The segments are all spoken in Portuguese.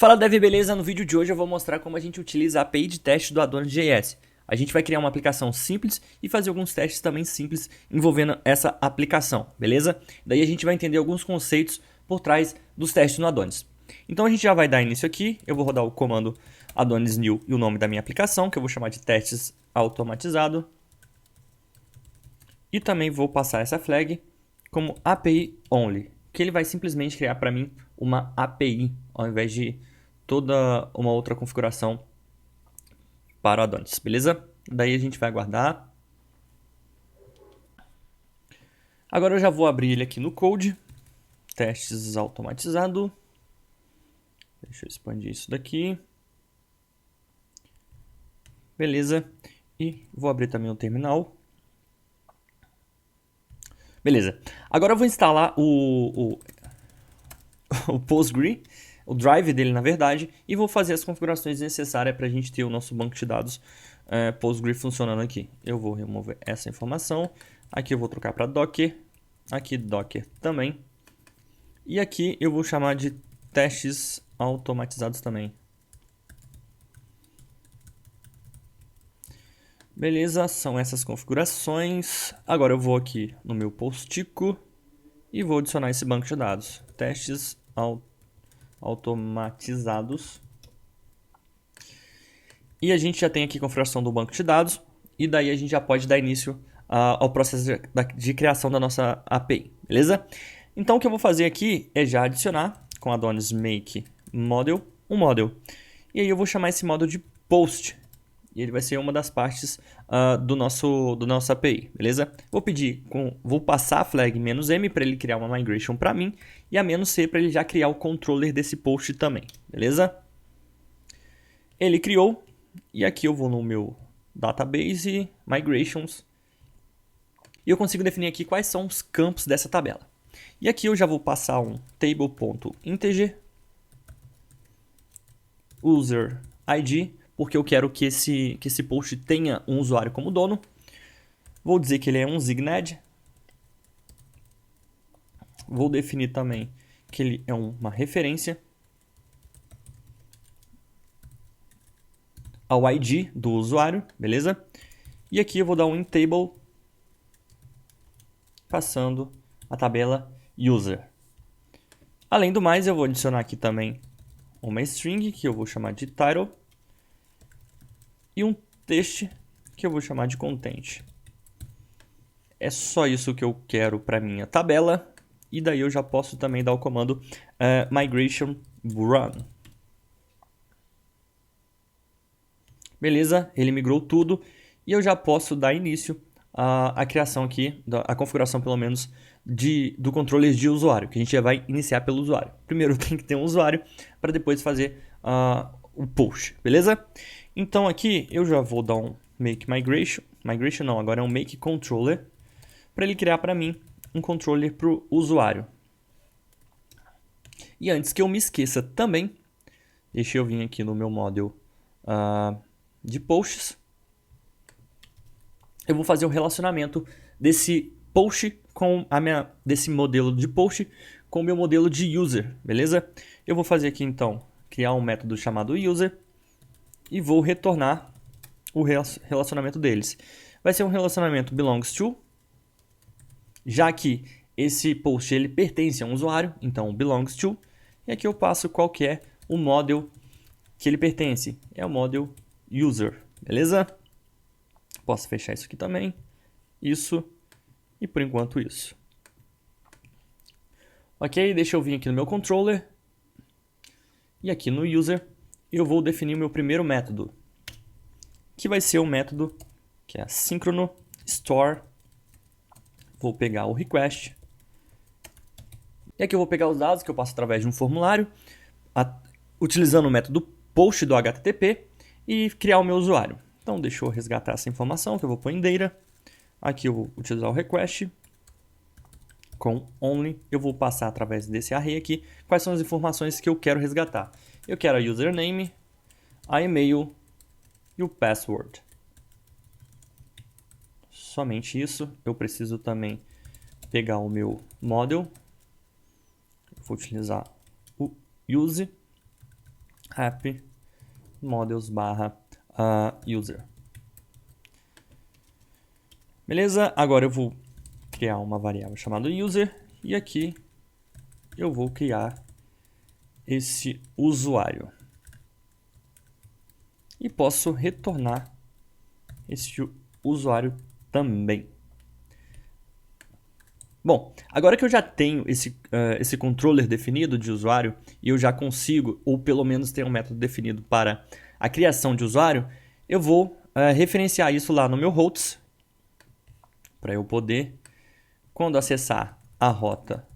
Fala Dev, beleza? No vídeo de hoje eu vou mostrar como a gente utiliza a API de teste do Adonis.js. A gente vai criar uma aplicação simples e fazer alguns testes também simples envolvendo essa aplicação, beleza? Daí a gente vai entender alguns conceitos por trás dos testes no Adonis. Então a gente já vai dar início aqui, eu vou rodar o comando Adonis New e o nome da minha aplicação, que eu vou chamar de testes automatizado. E também vou passar essa flag como API only, que ele vai simplesmente criar para mim uma API, ao invés de toda uma outra configuração para o Adonis, beleza? Daí a gente vai aguardar. Agora eu já vou abrir ele aqui no Code, testes automatizado. Deixa eu expandir isso daqui. Beleza. E vou abrir também o terminal. Beleza. Agora eu vou instalar o Postgre, o drive dele na verdade, e vou fazer as configurações necessárias para a gente ter o nosso banco de dados Postgre funcionando aqui. Eu vou remover essa informação. Aqui eu vou trocar para Docker. Aqui Docker também. E aqui eu vou chamar de testes automatizados também. Beleza, são essas configurações. Agora eu vou aqui no meu Postico e vou adicionar esse banco de dados. Testes automatizados. E a gente já tem aqui a configuração do banco de dados. E daí a gente já pode dar início ao processo de criação da nossa API, beleza? Então o que eu vou fazer aqui é já adicionar com Adonis Make Model, um model. E aí eu vou chamar esse model de Post. E ele vai ser uma das partes do nosso API, beleza? Vou passar a flag "-m" para ele criar uma migration para mim e a "-c" para ele já criar o controller desse post também, beleza? Ele criou e aqui eu vou no meu database, migrations, e eu consigo definir aqui quais são os campos dessa tabela. E aqui eu já vou passar um table.integer user ID, porque eu quero que esse post tenha um usuário como dono. Vou dizer que ele é um Zigned. Vou definir também que ele é uma referência ao ID do usuário, beleza? E aqui eu vou dar um inTable passando a tabela user. Além do mais, eu vou adicionar aqui também uma string que eu vou chamar de title e um text que eu vou chamar de content. É só isso que eu quero para minha tabela. E daí eu já posso também dar o comando migration run. Beleza, ele migrou tudo e eu já posso dar início à criação aqui, a configuração pelo menos do controller de usuário, que a gente já vai iniciar pelo usuário. Primeiro tem que ter um usuário para depois fazer o post, beleza? Então aqui eu já vou dar um make migration não, agora é um make controller, para ele criar para mim um controller para o usuário. E antes que eu me esqueça também, deixa eu vir aqui no meu model de posts. Eu vou fazer o relacionamento desse post desse modelo de post com o meu modelo de user, beleza? Eu vou fazer aqui então, criar um método chamado user e vou retornar o relacionamento deles. Vai ser um relacionamento belongs to, já que esse post ele pertence a um usuário, então belongs to, e aqui eu passo qual que é o model que ele pertence, é o model user, beleza? Posso fechar isso aqui também, isso, e por enquanto isso. Ok, deixa eu vir aqui no meu controller, e aqui no user, eu vou definir o meu primeiro método, que vai ser um método que é assíncrono store. Vou pegar o request. E aqui eu vou pegar os dados que eu passo através de um formulário, utilizando o método post do HTTP e criar o meu usuário. Então deixa eu resgatar essa informação que eu vou pôr em data. Aqui eu vou utilizar o request com only. Eu vou passar através desse array aqui quais são as informações que eu quero resgatar. Eu quero a username, a e-mail e o password. Somente isso. Eu preciso também pegar o meu model. Vou utilizar o use app models barra user. Beleza? Agora eu vou criar uma variável chamada user e aqui eu vou criar esse usuário. E posso retornar esse usuário também. Bom, agora que eu já tenho esse controller definido de usuário e eu já consigo, ou pelo menos ter um método definido para a criação de usuário, eu vou referenciar isso lá no meu routes, para eu poder, quando acessar a rota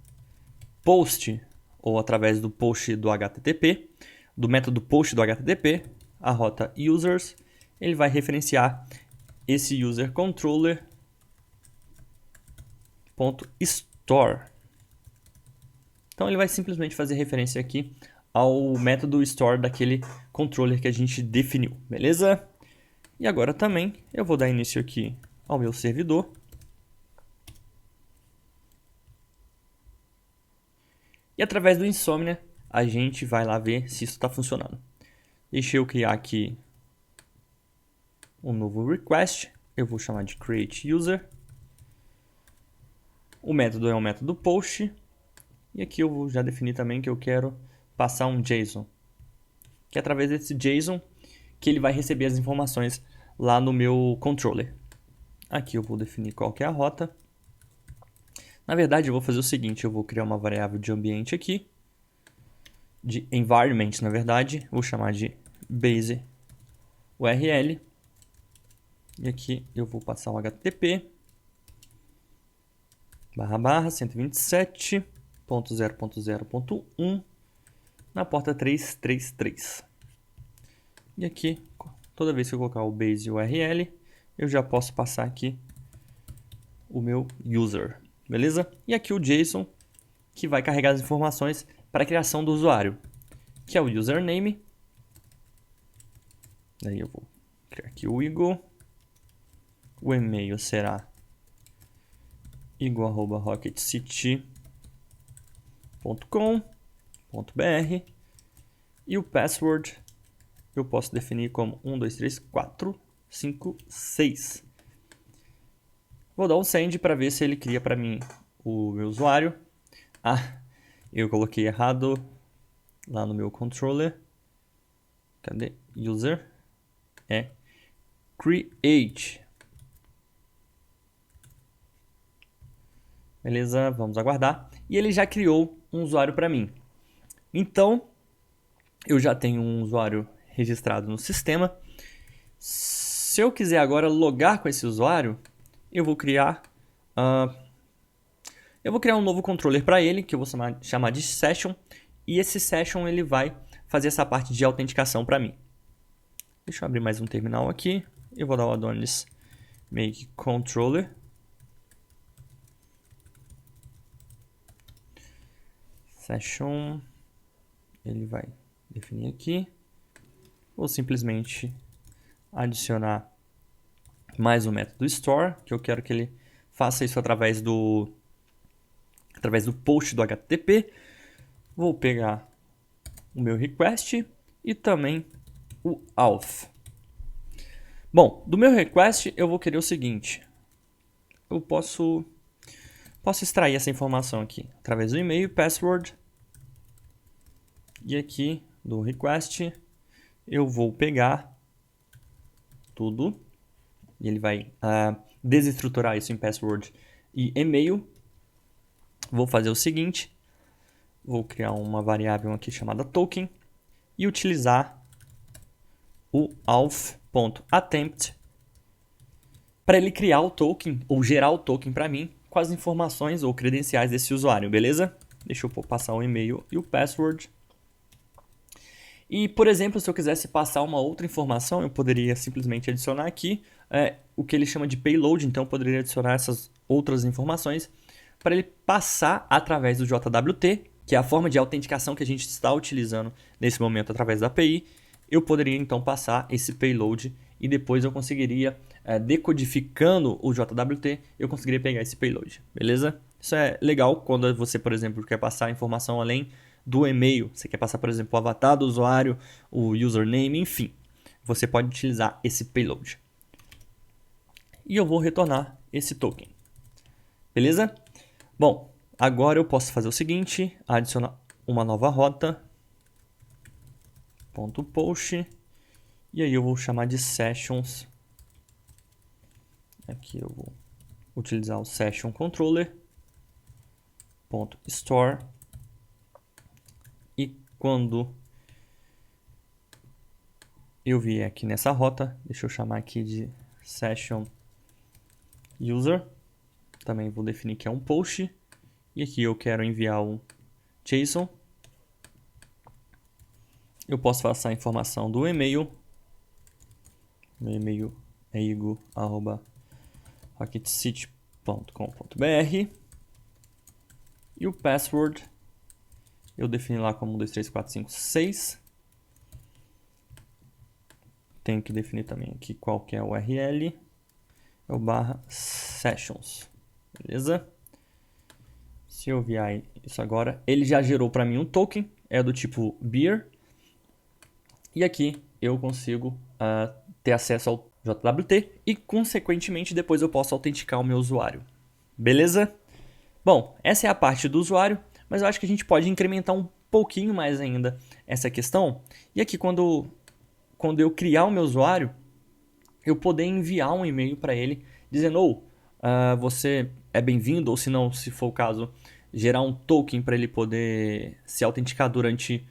post, ou através do post do HTTP, do método post do HTTP, a rota users, ele vai referenciar esse user controller .store. Então ele vai simplesmente fazer referência aqui ao método store daquele controller que a gente definiu, beleza? E agora também eu vou dar início aqui ao meu servidor. E através do Insomnia a gente vai lá ver se isso está funcionando. Deixa eu criar aqui um novo request. Eu vou chamar de create user. O método é um método post. E aqui eu vou já definir também que eu quero passar um JSON. Que é através desse JSON que ele vai receber as informações lá no meu controller. Aqui eu vou definir qual que é a rota. Na verdade eu vou fazer o seguinte, eu vou criar uma variável de ambiente aqui. De environment, na verdade. Vou chamar de base URL. E aqui eu vou passar o HTTP. // 127.0.0.1 na porta 333. E aqui, toda vez que eu colocar o base URL, eu já posso passar aqui o meu user, beleza? E aqui o JSON, que vai carregar as informações para a criação do usuário, que é o username. Daí eu vou criar aqui o Igor. O e-mail será igor@rocketcity.com.br e o password eu posso definir como 123456. Vou dar um send para ver se ele cria para mim o meu usuário. Eu coloquei errado lá no meu controller. Cadê? User é create. Beleza, vamos aguardar. E ele já criou um usuário para mim. Então, eu já tenho um usuário registrado no sistema. Se eu quiser agora logar com esse usuário, eu vou criar um novo controller para ele, que eu vou chamar de session. E esse session ele vai fazer essa parte de autenticação para mim. Deixa eu abrir mais um terminal aqui. Eu vou dar o adonis make controller. Session, ele vai definir aqui, ou simplesmente adicionar mais um método store, que eu quero que ele faça isso através do post do HTTP. Vou pegar o meu request e também o auth. Bom, do meu request eu vou querer o seguinte, eu posso extrair essa informação aqui através do e-mail, password, e aqui do request eu vou pegar tudo e ele vai desestruturar isso em password e e-mail. Vou fazer o seguinte, vou criar uma variável aqui chamada token e utilizar o auth.attempt para ele criar o token ou gerar o token para mim com as informações ou credenciais desse usuário, beleza? Deixa eu passar o e-mail e o password. E, por exemplo, se eu quisesse passar uma outra informação, eu poderia simplesmente adicionar aqui o que ele chama de payload. Então, eu poderia adicionar essas outras informações para ele passar através do JWT, que é a forma de autenticação que a gente está utilizando nesse momento através da API. Eu poderia, então, passar esse payload e depois eu conseguiria, decodificando o JWT, eu conseguiria pegar esse payload, beleza? Isso é legal quando você, por exemplo, quer passar informação além do e-mail. Você quer passar, por exemplo, o avatar do usuário, o username, enfim. Você pode utilizar esse payload. E eu vou retornar esse token. Beleza? Bom, agora eu posso fazer o seguinte, adicionar uma nova rota, .post, e aí eu vou chamar de sessions. Aqui eu vou utilizar o session controller, .store, e quando eu vier aqui nessa rota, deixa eu chamar aqui de session user, também vou definir que é um post, e aqui eu quero enviar um JSON. Eu posso passar a informação do e-mail. Meu e-mail é igor@rocketcity.com.br. E o password eu defini lá como 1, 2, 3, 4, 5, 6. Tenho que definir também aqui qual que é o URL. É o /sessions. Beleza? Se eu enviar isso agora, ele já gerou para mim um token. É do tipo beer. E aqui eu consigo ter acesso ao JWT e, consequentemente, depois eu posso autenticar o meu usuário. Beleza? Bom, essa é a parte do usuário, mas eu acho que a gente pode incrementar um pouquinho mais ainda essa questão. E aqui, quando eu criar o meu usuário, eu poder enviar um e-mail para ele dizendo, você é bem-vindo, ou se não, se for o caso, gerar um token para ele poder se autenticar durante,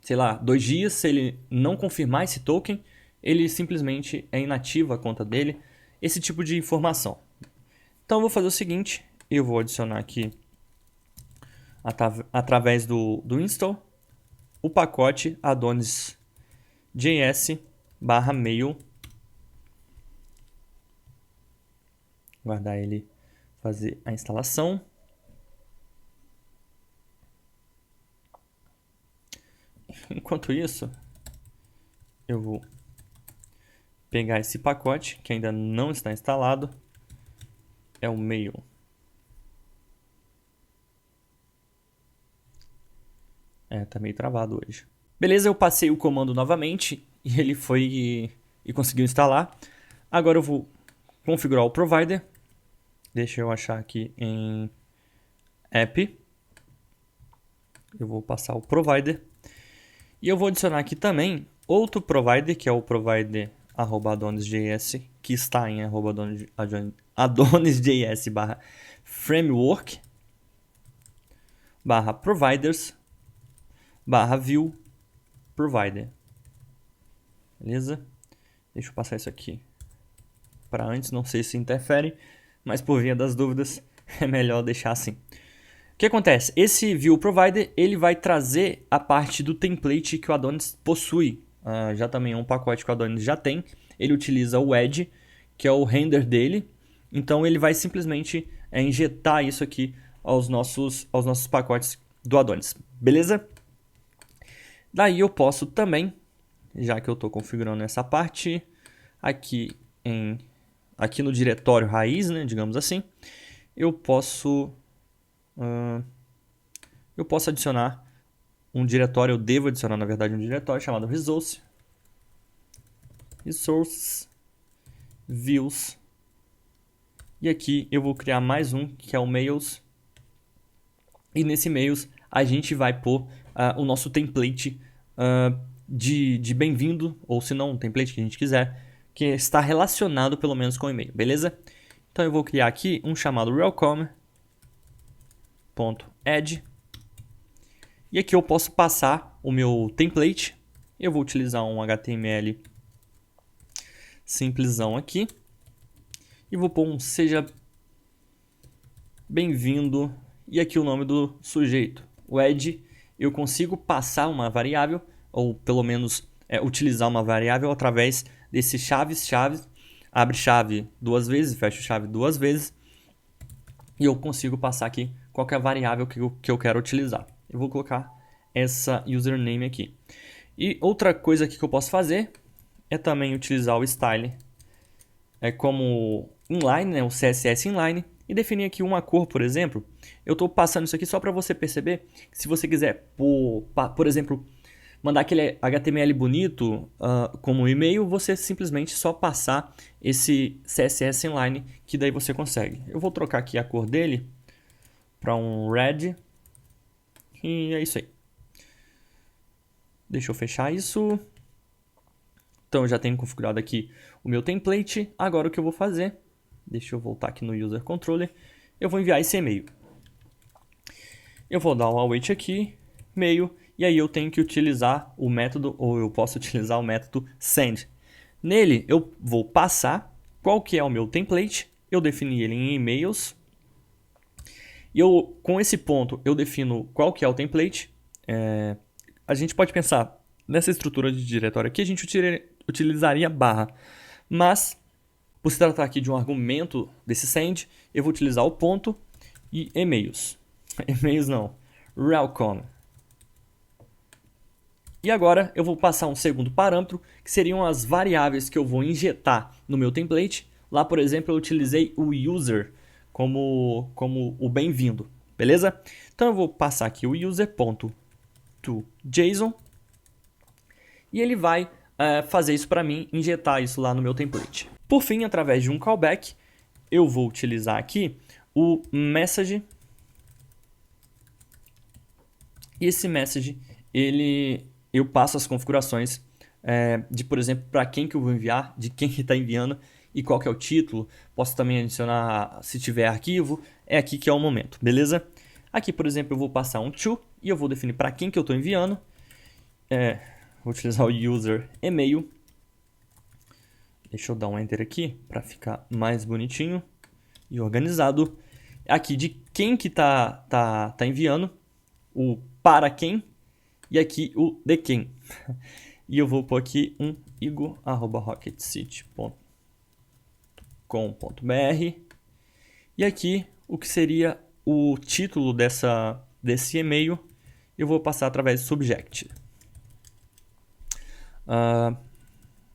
sei lá, 2 dias. Se ele não confirmar esse token, ele simplesmente é inativo a conta dele, esse tipo de informação. Então eu vou fazer o seguinte, eu vou adicionar aqui, através do install, o pacote adonis.js/mail, guardar ele, fazer a instalação. Enquanto isso, eu vou pegar esse pacote que ainda não está instalado, é o mail. Tá meio travado hoje. Beleza, eu passei o comando novamente e ele foi e conseguiu instalar. Agora eu vou configurar o provider. Deixa eu achar aqui em app. Eu vou passar o provider. E eu vou adicionar aqui também outro provider, que é o provider @adonis.js, que está em adonis.js/framework /providers/view provider. Beleza? Deixa eu passar isso aqui para antes, não sei se interfere, mas por via das dúvidas é melhor deixar assim. O que acontece? Esse view provider ele vai trazer a parte do template que o Adonis possui. Já também é um pacote que o Adonis já tem. Ele utiliza o Edge, que é o render dele. Então ele vai simplesmente injetar isso aqui aos nossos pacotes do Adonis. Beleza? Daí eu posso também, já que eu estou configurando essa parte, aqui no diretório raiz, né, digamos assim, eu posso adicionar um diretório, eu devo adicionar, na verdade, um diretório chamado resources, views, e aqui eu vou criar mais um, que é o mails, e nesse mails a gente vai pôr o nosso template de bem-vindo, ou se não, um template que a gente quiser, que está relacionado pelo menos com o e-mail, beleza? Então eu vou criar aqui um chamado welcome.add, e aqui eu posso passar o meu template. Eu vou utilizar um HTML simplesão aqui. E vou pôr um seja bem-vindo. E aqui o nome do sujeito. O Ed, eu consigo passar uma variável, ou pelo menos utilizar uma variável através desse chaves, abre chave 2 vezes, fecha chave 2 vezes. E eu consigo passar aqui qualquer variável que eu quero utilizar. Eu vou colocar essa username aqui. E outra coisa aqui que eu posso fazer é também utilizar o style como inline, né, o CSS inline. e definir aqui uma cor, por exemplo. Eu estou passando isso aqui só para você perceber que se você quiser, por exemplo, mandar aquele HTML bonito como e-mail, você simplesmente só passar esse CSS inline, que daí você consegue. Eu vou trocar aqui a cor dele para um red, e é isso aí. Deixa eu fechar isso. Então eu já tenho configurado aqui o meu template. Agora o que eu vou fazer, deixa eu voltar aqui no user controller, eu vou enviar esse e-mail. Eu vou dar um await aqui, mail, e aí eu tenho que utilizar o método, ou eu posso utilizar o método send. Nele eu vou passar qual que é o meu template, eu defini ele em e-mails, e com esse ponto eu defino qual que é o template. A gente pode pensar nessa estrutura de diretório aqui, a gente utilizaria barra, mas por se tratar aqui de um argumento desse send, eu vou utilizar o ponto e e-mails. E-mails não, welcome. E agora eu vou passar um segundo parâmetro, que seriam as variáveis que eu vou injetar no meu template. Lá, por exemplo, eu utilizei o user como o bem-vindo, beleza? Então eu vou passar aqui o user.toJSON e ele vai fazer isso para mim, injetar isso lá no meu template. Por fim, através de um callback, eu vou utilizar aqui o message. E esse message, eu passo as configurações de, por exemplo, para quem que eu vou enviar, de quem que está enviando e qual que é o título. Posso também adicionar, se tiver arquivo, é aqui que é o momento, beleza? Aqui, por exemplo, eu vou passar um to e eu vou definir para quem que eu estou enviando. Vou utilizar o user e-mail. Deixa eu dar um enter aqui para ficar mais bonitinho e organizado. Aqui de quem que tá enviando, o para quem, e aqui o de quem. E eu vou pôr aqui um igor@rocketcity.com.br. E aqui o que seria o título desse e-mail, eu vou passar através do subject.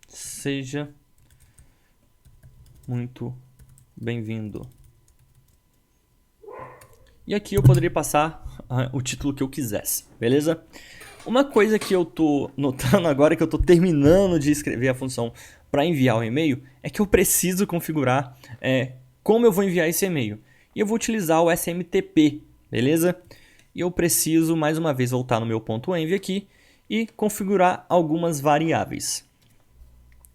Seja muito bem-vindo. E aqui eu poderia passar o título que eu quisesse, beleza? Uma coisa que eu tô notando agora, que eu tô terminando de escrever a função para enviar o e-mail, é que eu preciso configurar como eu vou enviar esse e-mail. E eu vou utilizar o SMTP, beleza? E eu preciso, mais uma vez, voltar no meu ponto .env aqui e configurar algumas variáveis.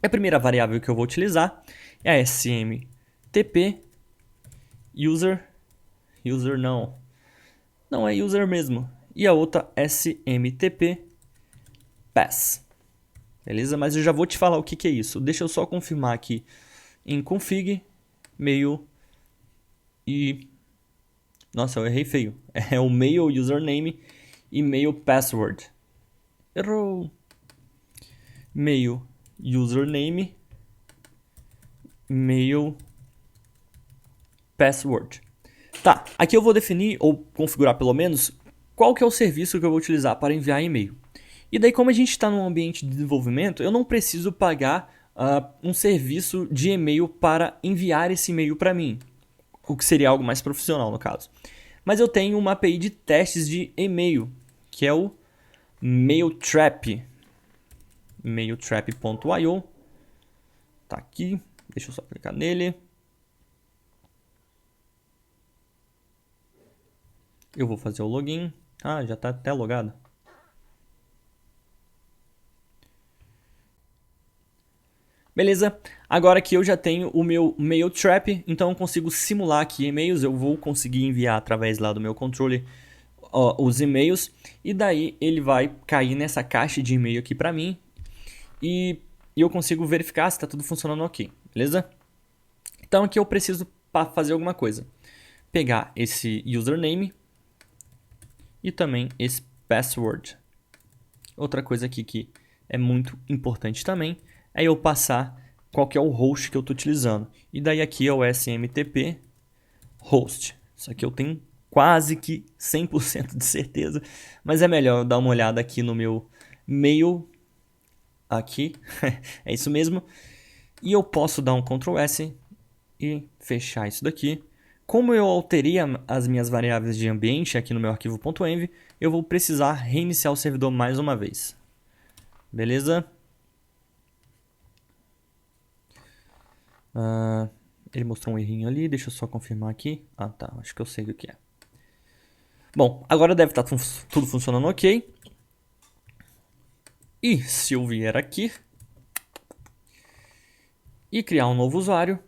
A primeira variável que eu vou utilizar é a smtp user não é user mesmo, e a outra smtp pass, beleza? Mas eu já vou te falar o que é isso. Deixa eu só confirmar aqui em config mail e nossa, eu errei feio, é o mail username e mail password. Errou. Mail username, mail password. Tá, aqui eu vou definir, ou configurar pelo menos, qual que é o serviço que eu vou utilizar para enviar e-mail. E daí, como a gente está num ambiente de desenvolvimento, eu não preciso pagar um serviço de e-mail para enviar esse e-mail para mim, o que seria algo mais profissional no caso. Mas eu tenho uma API de testes de e-mail, que é o Mailtrap. Mailtrap.io. Tá aqui, deixa eu só clicar nele. Eu vou fazer o login. Já está até logado. Beleza, agora que eu já tenho o meu Mailtrap, então eu consigo simular aqui e-mails. Eu vou conseguir enviar através lá do meu controller os e-mails. E daí ele vai cair nessa caixa de e-mail aqui para mim. E eu consigo verificar se está tudo funcionando ok, beleza? Então aqui eu preciso fazer alguma coisa. Pegar esse username e também esse password. Outra coisa aqui que é muito importante também é eu passar qual que é o host que eu estou utilizando. E daí aqui é o SMTP host. Isso aqui eu tenho quase que 100% de certeza, mas é melhor eu dar uma olhada aqui no meu mail. Aqui, é isso mesmo. E eu posso dar um Ctrl S e fechar isso daqui Como eu alterei as minhas variáveis de ambiente aqui no meu arquivo.env, eu vou precisar reiniciar o servidor mais uma vez. Beleza? Ele mostrou um errinho ali, deixa eu só confirmar aqui. Ah, tá, acho que eu sei o que é. Bom, agora deve estar tudo funcionando ok. E se eu vier aqui e criar um novo usuário,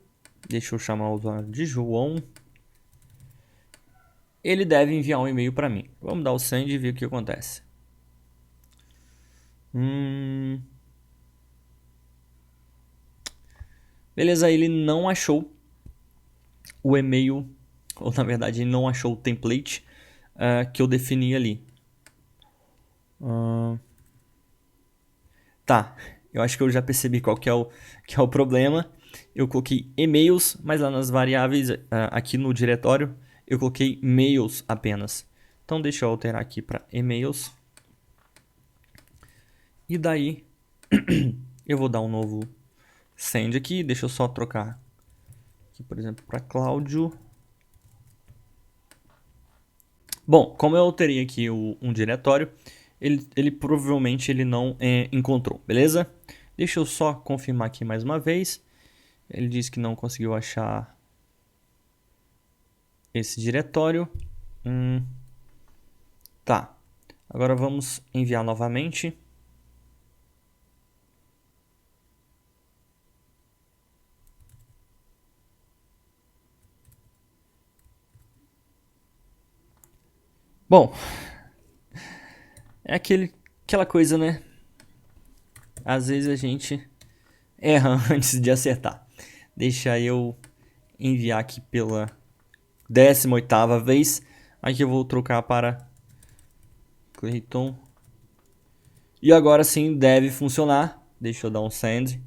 deixa eu chamar o usuário de João. Ele deve enviar um e-mail para mim. Vamos dar o send e ver o que acontece. Beleza, ele não achou o e-mail, ou na verdade ele não achou o template que eu defini ali. Tá, eu acho que eu já percebi qual que é o problema. Eu coloquei e-mails, mas lá nas variáveis, aqui no diretório, eu coloquei mails apenas. Então deixa eu alterar aqui para e-mails. E daí eu vou dar um novo send aqui. Deixa eu só trocar aqui, por exemplo, para Cláudio. Bom, como eu alterei aqui um diretório, ele provavelmente ele não encontrou, beleza? Deixa eu só confirmar aqui mais uma vez. Ele disse que não conseguiu achar esse diretório. Tá. Agora vamos enviar novamente. Bom, é aquela coisa, né? Às vezes a gente erra antes de acertar. Deixa eu enviar aqui pela 18ª vez. Aqui eu vou trocar para Clayton. E agora sim deve funcionar. Deixa eu dar um send.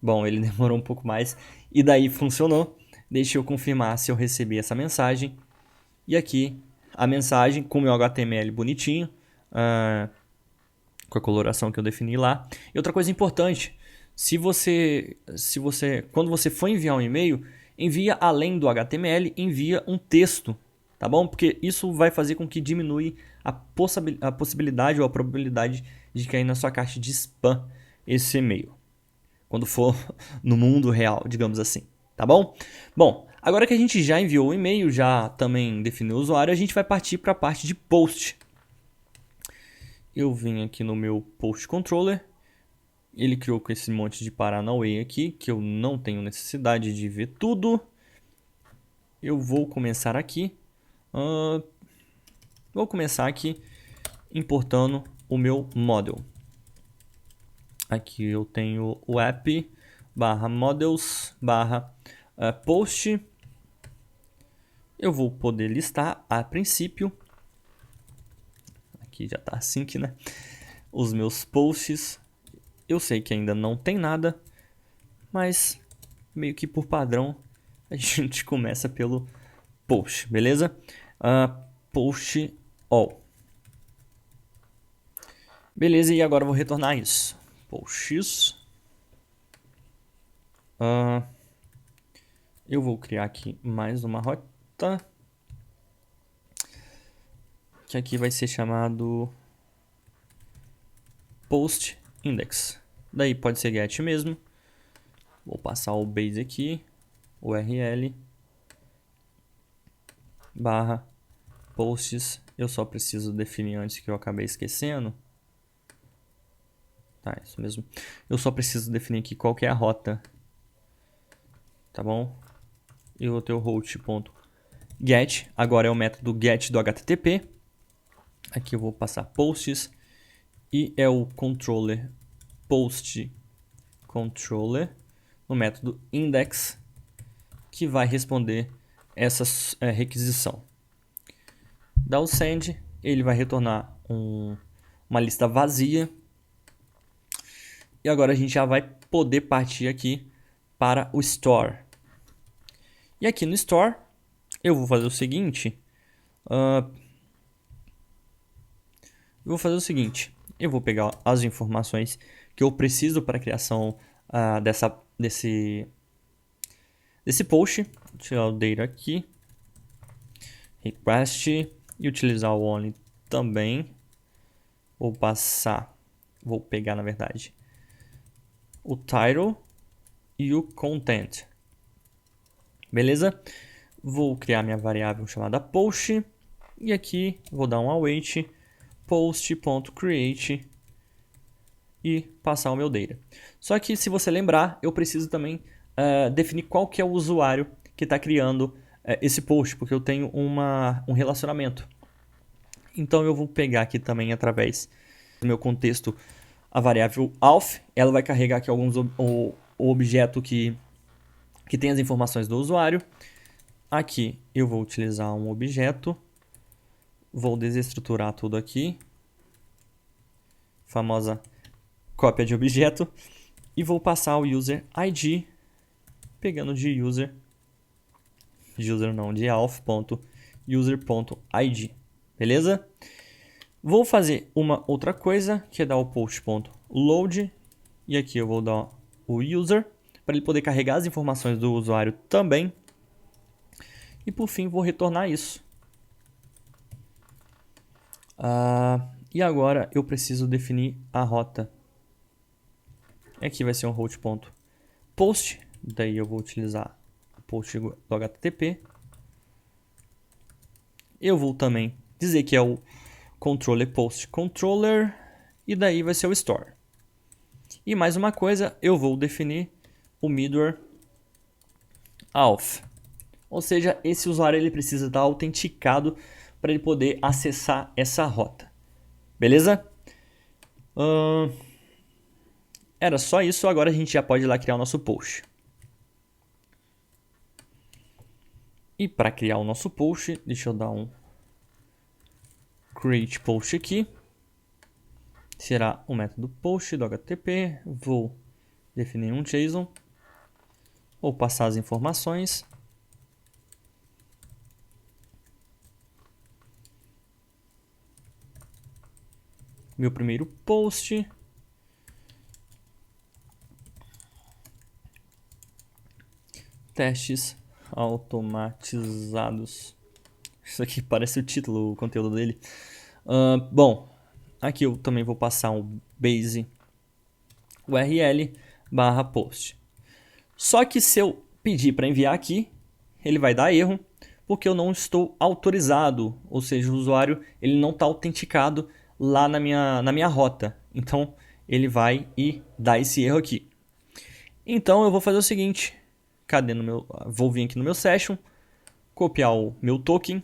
Bom, ele demorou um pouco mais. E daí funcionou. Deixa eu confirmar se eu recebi essa mensagem. E aqui a mensagem com o meu HTML bonitinho. Com a coloração que eu defini lá. E outra coisa importante. Quando você for enviar um e-mail, envia além do HTML, envia um texto. Tá bom? Porque isso vai fazer com que diminui a possibilidade ou a probabilidade de cair na sua caixa de spam esse e-mail. Quando for no mundo real, digamos assim. Tá bom? Bom, agora que a gente já enviou o e-mail, já também definiu o usuário, a gente vai partir para a parte de post. Eu vim aqui no meu post controller. Ele criou com esse monte de Paranauê aqui, que eu não tenho necessidade de ver tudo. Eu vou começar aqui. Vou começar aqui importando o meu model. Aqui eu tenho o app /models /post. Eu vou poder listar a princípio. Aqui já está async, né? Os meus posts. Eu sei que ainda não tem nada, mas meio que por padrão a gente começa pelo post, beleza? Post all. Beleza, e agora eu vou retornar isso. Posts. Eu vou criar aqui mais uma rota. Que aqui vai ser chamado post index. Daí pode ser get mesmo. Vou passar o base aqui, URL /posts. Eu só preciso definir antes que eu acabei esquecendo. Tá, isso mesmo. Eu só preciso definir aqui qual que é a rota. Tá bom? E o teu host.get. Agora é o método get do HTTP. Aqui eu vou passar posts. E é o controller post controller no método index que vai responder essa requisição. Dá o send, ele vai retornar uma lista vazia. E agora a gente já vai poder partir aqui para o store. E aqui no store eu vou fazer o seguinte. Eu vou pegar as informações que eu preciso para a criação desse post. Vou tirar o data aqui, request, e utilizar o only também. Vou pegar na verdade o title e o content. Beleza? Vou criar minha variável chamada post e aqui vou dar um await post.create e passar o meu data. Só que se você lembrar, eu preciso também definir qual que é o usuário que está criando esse post, porque eu tenho um relacionamento. Então eu vou pegar aqui também através do meu contexto a variável auth, ela vai carregar aqui o objeto que tem as informações do usuário. Aqui eu vou utilizar um objeto, vou desestruturar tudo aqui, famosa cópia de objeto, e vou passar o user ID, pegando de auth.user.id, beleza? Vou fazer uma outra coisa, que é dar o post.load, e aqui eu vou dar o user, para ele poder carregar as informações do usuário também. E por fim vou retornar isso. E agora eu preciso definir a rota. Aqui vai ser um route.post, daí eu vou utilizar o post do HTTP. Eu vou também dizer que é o controller post controller, e daí vai ser o store. E mais uma coisa, eu vou definir o middleware auth. Ou seja, esse usuário ele precisa estar autenticado para ele poder acessar essa rota. Beleza? Era só isso, agora a gente já pode ir lá criar o nosso post. E para criar o nosso post, deixa eu dar um create post aqui. Será o método post do HTTP. Vou definir um JSON. Vou passar as informações. Meu primeiro post. Testes automatizados. Isso aqui parece o título, o conteúdo dele. Bom, aqui eu também vou passar um base URL /post. Só que se eu pedir para enviar aqui, ele vai dar erro, porque eu não estou autorizado, ou seja, o usuário ele não está autenticado lá na minha rota. Então ele vai e dá esse erro aqui. Então eu vou fazer o seguinte, vou vir aqui no meu session, copiar o meu token,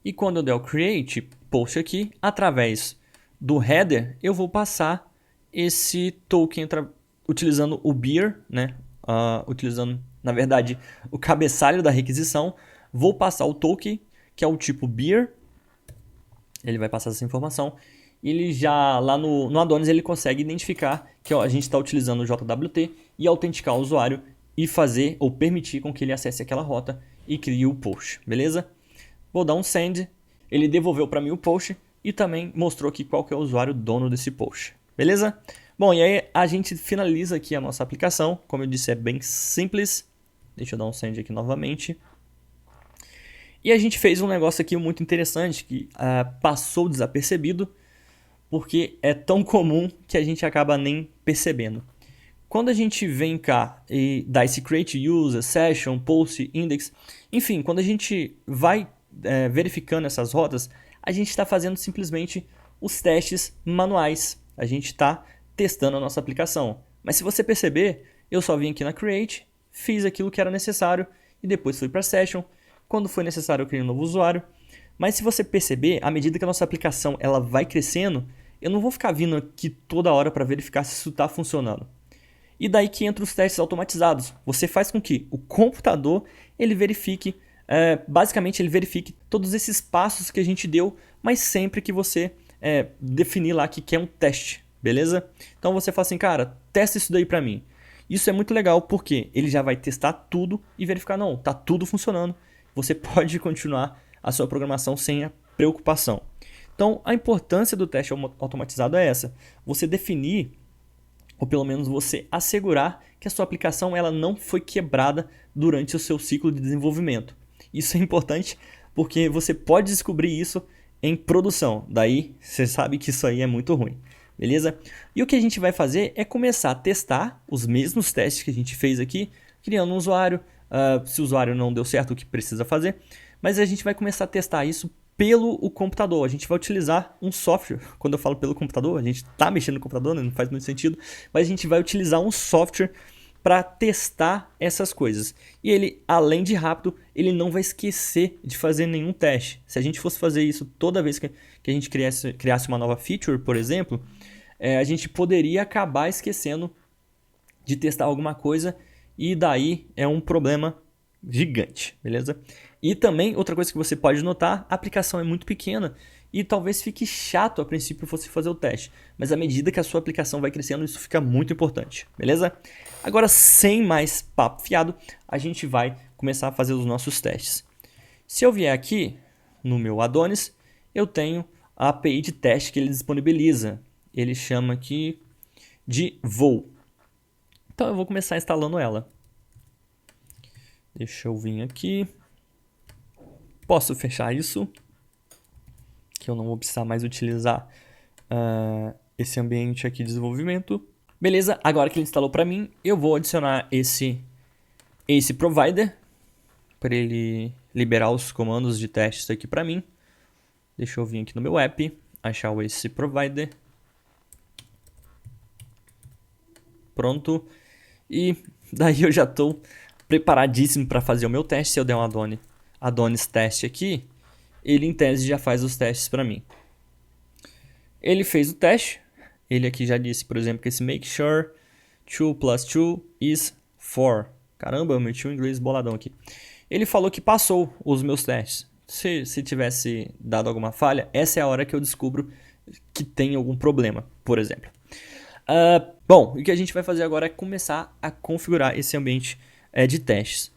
e quando eu der o create post aqui, através do header, eu vou passar esse token utilizando o beer, né? Utilizando, na verdade, o cabeçalho da requisição. Vou passar o token, que é o tipo beer. Ele vai passar essa informação. E ele já, lá no Adonis, ele consegue identificar que a gente está utilizando o JWT e autenticar o usuário e fazer ou permitir com que ele acesse aquela rota e crie o post, beleza? Vou dar um send, ele devolveu para mim o post e também mostrou aqui qual que é o usuário dono desse post, beleza? Bom, e aí a gente finaliza aqui a nossa aplicação, como eu disse é bem simples, deixa eu dar um send aqui novamente. E a gente fez um negócio aqui muito interessante que passou desapercebido, porque é tão comum que a gente acaba nem percebendo. Quando a gente vem cá e dá esse create user, session, post, index, enfim, quando a gente vai verificando essas rotas, a gente está fazendo simplesmente os testes manuais. A gente está testando a nossa aplicação. Mas se você perceber, eu só vim aqui na create, fiz aquilo que era necessário e depois fui para a session. Quando foi necessário, eu criei um novo usuário. Mas se você perceber, à medida que a nossa aplicação ela vai crescendo, eu não vou ficar vindo aqui toda hora para verificar se isso está funcionando. E daí que entra os testes automatizados. Você faz com que o computador ele verifique, basicamente ele verifique todos esses passos que a gente deu, mas sempre que você definir lá que quer um teste, beleza? Então você fala assim, cara, testa isso daí para mim. Isso é muito legal porque ele já vai testar tudo e verificar, não, tá tudo funcionando. Você pode continuar a sua programação sem a preocupação. Então, a importância do teste automatizado é essa. Você definir ou pelo menos você assegurar que a sua aplicação ela não foi quebrada durante o seu ciclo de desenvolvimento. Isso é importante porque você pode descobrir isso em produção, daí você sabe que isso aí é muito ruim, beleza? E o que a gente vai fazer é começar a testar os mesmos testes que a gente fez aqui, criando um usuário, se o usuário não deu certo, o que precisa fazer, mas a gente vai começar a testar isso pelo o computador. A gente vai utilizar um software. Quando eu falo pelo computador, a gente está mexendo no computador, né? Não faz muito sentido, mas a gente vai utilizar um software para testar essas coisas. E ele, além de rápido, ele não vai esquecer de fazer nenhum teste. Se a gente fosse fazer isso toda vez que a gente criasse uma nova feature, por exemplo, a gente poderia acabar esquecendo de testar alguma coisa e daí é um problema gigante, beleza? E também, outra coisa que você pode notar, a aplicação é muito pequena e talvez fique chato a princípio você fazer o teste, mas à medida que a sua aplicação vai crescendo, isso fica muito importante, beleza? Agora, sem mais papo fiado, a gente vai começar a fazer os nossos testes. Se eu vier aqui no meu Adonis, eu tenho a API de teste que ele disponibiliza. Ele chama aqui de Voo. Então eu vou começar instalando ela. Deixa eu vir aqui. Posso fechar isso, que eu não vou precisar mais utilizar esse ambiente aqui de desenvolvimento. Beleza, agora que ele instalou para mim, eu vou adicionar esse provider para ele liberar os comandos de testes aqui para mim. Deixa eu vir aqui no meu app, achar o esse provider. Pronto. E daí eu já estou preparadíssimo para fazer o meu teste. Se eu der um Adonis teste aqui, ele em tese já faz os testes para mim. Ele fez o teste. Ele aqui já disse, por exemplo, que esse make sure 2 plus 2 is 4. Caramba, eu meti um inglês boladão aqui. Ele falou que passou os meus testes. Se tivesse dado alguma falha, essa é a hora que eu descubro que tem algum problema, por exemplo. Bom, o que a gente vai fazer agora é começar a configurar esse ambiente de testes.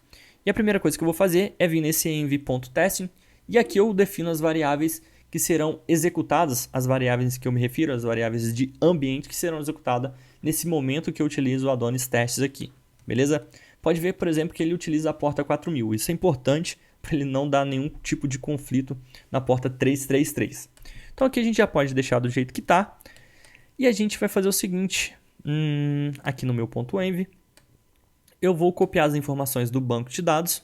E a primeira coisa que eu vou fazer é vir nesse env.testing e aqui eu defino as variáveis que serão executadas, as variáveis que eu me refiro, as variáveis de ambiente que serão executadas nesse momento que eu utilizo o Adonis testes aqui, beleza? Pode ver, por exemplo, que ele utiliza a porta 4000, isso é importante para ele não dar nenhum tipo de conflito na porta 333. Então aqui a gente já pode deixar do jeito que está e a gente vai fazer o seguinte, aqui no meu ponto .env, eu vou copiar as informações do banco de dados.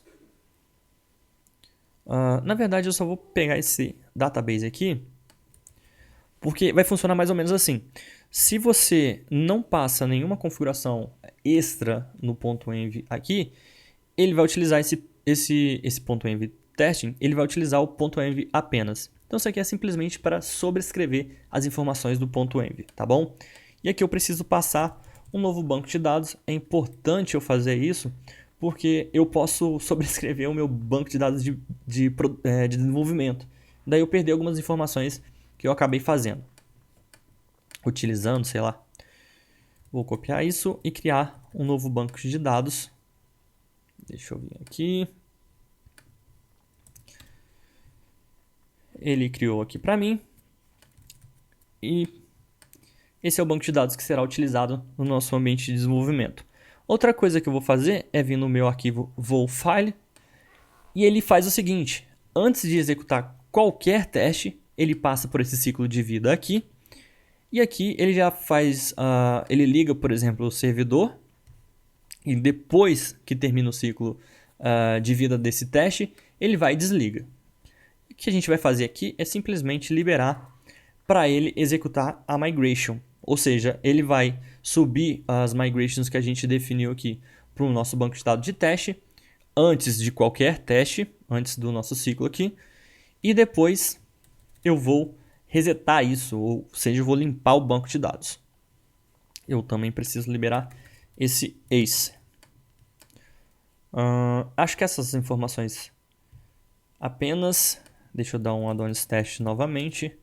Na verdade, eu só vou pegar esse database aqui, porque vai funcionar mais ou menos assim. Se você não passa nenhuma configuração extra no ponto .env aqui, ele vai utilizar esse ponto .env testing, ele vai utilizar o ponto .env apenas. Então isso aqui é simplesmente para sobrescrever as informações do ponto .env, tá bom? E aqui eu preciso passar um novo banco de dados. É importante eu fazer isso, porque eu posso sobrescrever o meu banco de dados de desenvolvimento. Daí eu perdi algumas informações que eu acabei fazendo. Utilizando, sei lá. Vou copiar isso e criar um novo banco de dados. Deixa eu vir aqui. Ele criou aqui para mim. E esse é o banco de dados que será utilizado no nosso ambiente de desenvolvimento. Outra coisa que eu vou fazer é vir no meu arquivo vo_file e ele faz o seguinte: antes de executar qualquer teste, ele passa por esse ciclo de vida aqui e aqui ele já faz, ele liga, por exemplo, o servidor e depois que termina o ciclo de vida desse teste, ele vai e desliga. O que a gente vai fazer aqui é simplesmente liberar para ele executar a migration. Ou seja, ele vai subir as migrations que a gente definiu aqui para o nosso banco de dados de teste, antes de qualquer teste, antes do nosso ciclo aqui, e depois eu vou resetar isso, ou seja, eu vou limpar o banco de dados. Eu também preciso liberar esse ace. Acho que essas informações apenas. Deixa eu dar um Adonis teste novamente.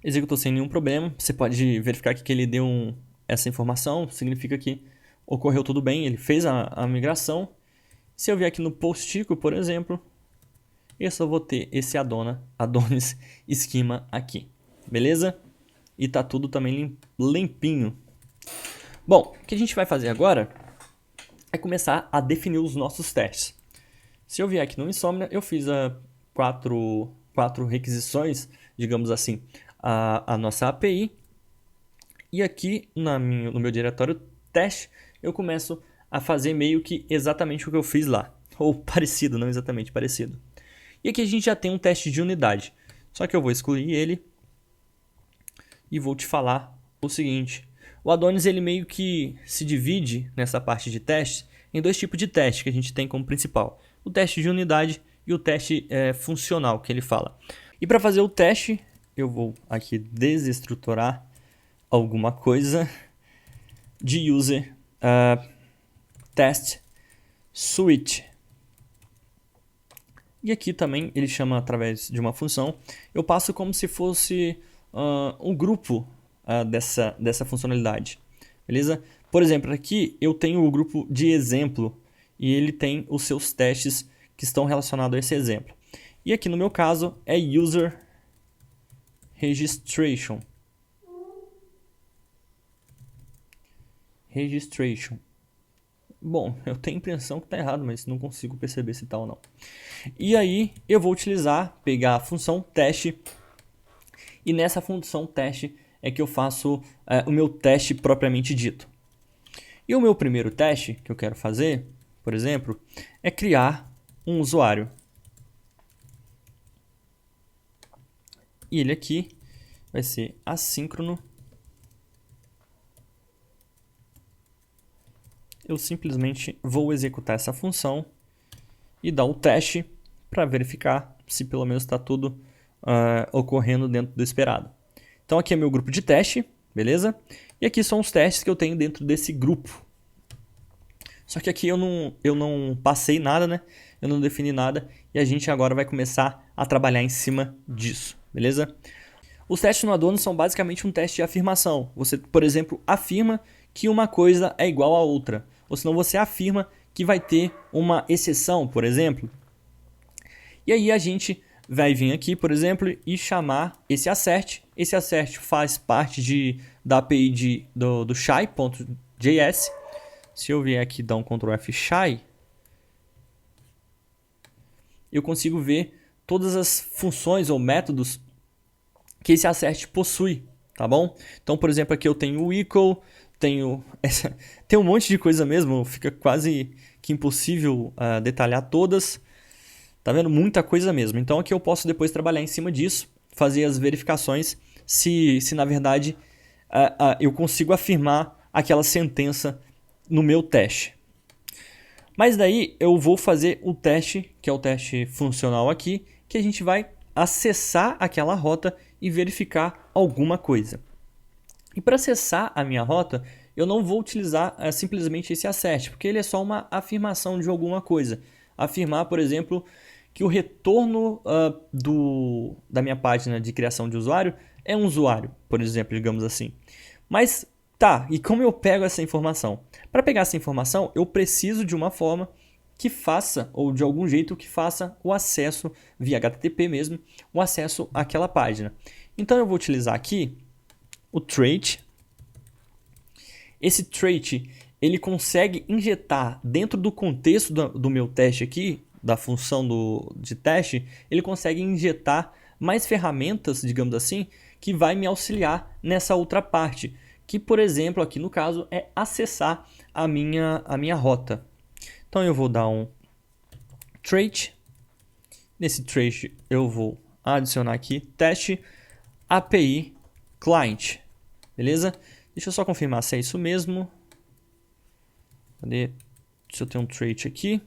Executou sem nenhum problema. Você pode verificar aqui que ele deu essa informação. Significa que ocorreu tudo bem. Ele fez a migração. Se eu vier aqui no postico, por exemplo, eu só vou ter esse Adonis Schema aqui. Beleza? e tá tudo também limpinho. Bom, o que a gente vai fazer agora é começar a definir os nossos testes. Se eu vier aqui no Insomnia, eu fiz quatro requisições, digamos assim, a nossa API. E aqui no meu diretório teste, eu começo a fazer meio que exatamente o que eu fiz lá. Ou parecido, não exatamente parecido. E aqui a gente já tem um teste de unidade. Só que eu vou excluir ele e vou te falar o seguinte. O Adonis ele meio que se divide nessa parte de teste em dois tipos de teste que a gente tem como principal. O teste de unidade e o teste funcional que ele fala. E para fazer o teste, eu vou aqui desestruturar alguma coisa de user test suite. E aqui também ele chama através de uma função. Eu passo como se fosse um grupo dessa funcionalidade. Beleza? Por exemplo, aqui eu tenho o grupo de exemplo e ele tem os seus testes que estão relacionados a esse exemplo. E aqui no meu caso é user registration. Bom, eu tenho a impressão que está errado, mas não consigo perceber se está ou não. E aí eu vou pegar a função teste, e nessa função teste é que eu faço o meu teste propriamente dito. E o meu primeiro teste que eu quero fazer, por exemplo, é criar um usuário. E ele aqui vai ser assíncrono. Eu simplesmente vou executar essa função e dar o teste para verificar se pelo menos está tudo ocorrendo dentro do esperado. Então aqui é meu grupo de teste, beleza? E aqui são os testes que eu tenho dentro desse grupo. Só que aqui eu não passei nada, né? Eu não defini nada e a gente agora vai começar a trabalhar em cima disso, beleza? Os testes no Adonis são basicamente um teste de afirmação. Você, por exemplo, afirma que uma coisa é igual a outra. Ou senão você afirma que vai ter uma exceção, por exemplo. E aí a gente vai vir aqui, por exemplo, e chamar esse assert. Esse assert faz parte da API do shy.js. Se eu vier aqui e dar um Ctrl F shy, eu consigo ver todas as funções ou métodos que esse assert possui, tá bom? Então, por exemplo, aqui eu tenho o equal, tem um monte de coisa mesmo, fica quase que impossível detalhar todas. Tá vendo? Muita coisa mesmo. Então aqui eu posso depois trabalhar em cima disso, fazer as verificações se na verdade eu consigo afirmar aquela sentença no meu teste. Mas daí eu vou fazer o teste, que é o teste funcional aqui, que a gente vai acessar aquela rota e verificar alguma coisa. E para acessar a minha rota, eu não vou utilizar simplesmente esse assert, porque ele é só uma afirmação de alguma coisa. Afirmar, por exemplo, que o retorno da minha página de criação de usuário é um usuário, por exemplo, digamos assim. Mas tá, e como eu pego essa informação? Para pegar essa informação, eu preciso de uma forma que faça, ou de algum jeito que faça o acesso, via HTTP mesmo, o acesso àquela página. Então eu vou utilizar aqui o trait. Esse trait, ele consegue injetar dentro do contexto do meu teste aqui, da função de teste, ele consegue injetar mais ferramentas, digamos assim, que vai me auxiliar nessa outra parte, que, por exemplo, aqui no caso, é acessar a minha rota. Então eu vou dar um trait. Nesse trait eu vou adicionar aqui teste API client. Beleza? Deixa eu só confirmar se é isso mesmo. Cadê? Se eu tenho um trait aqui.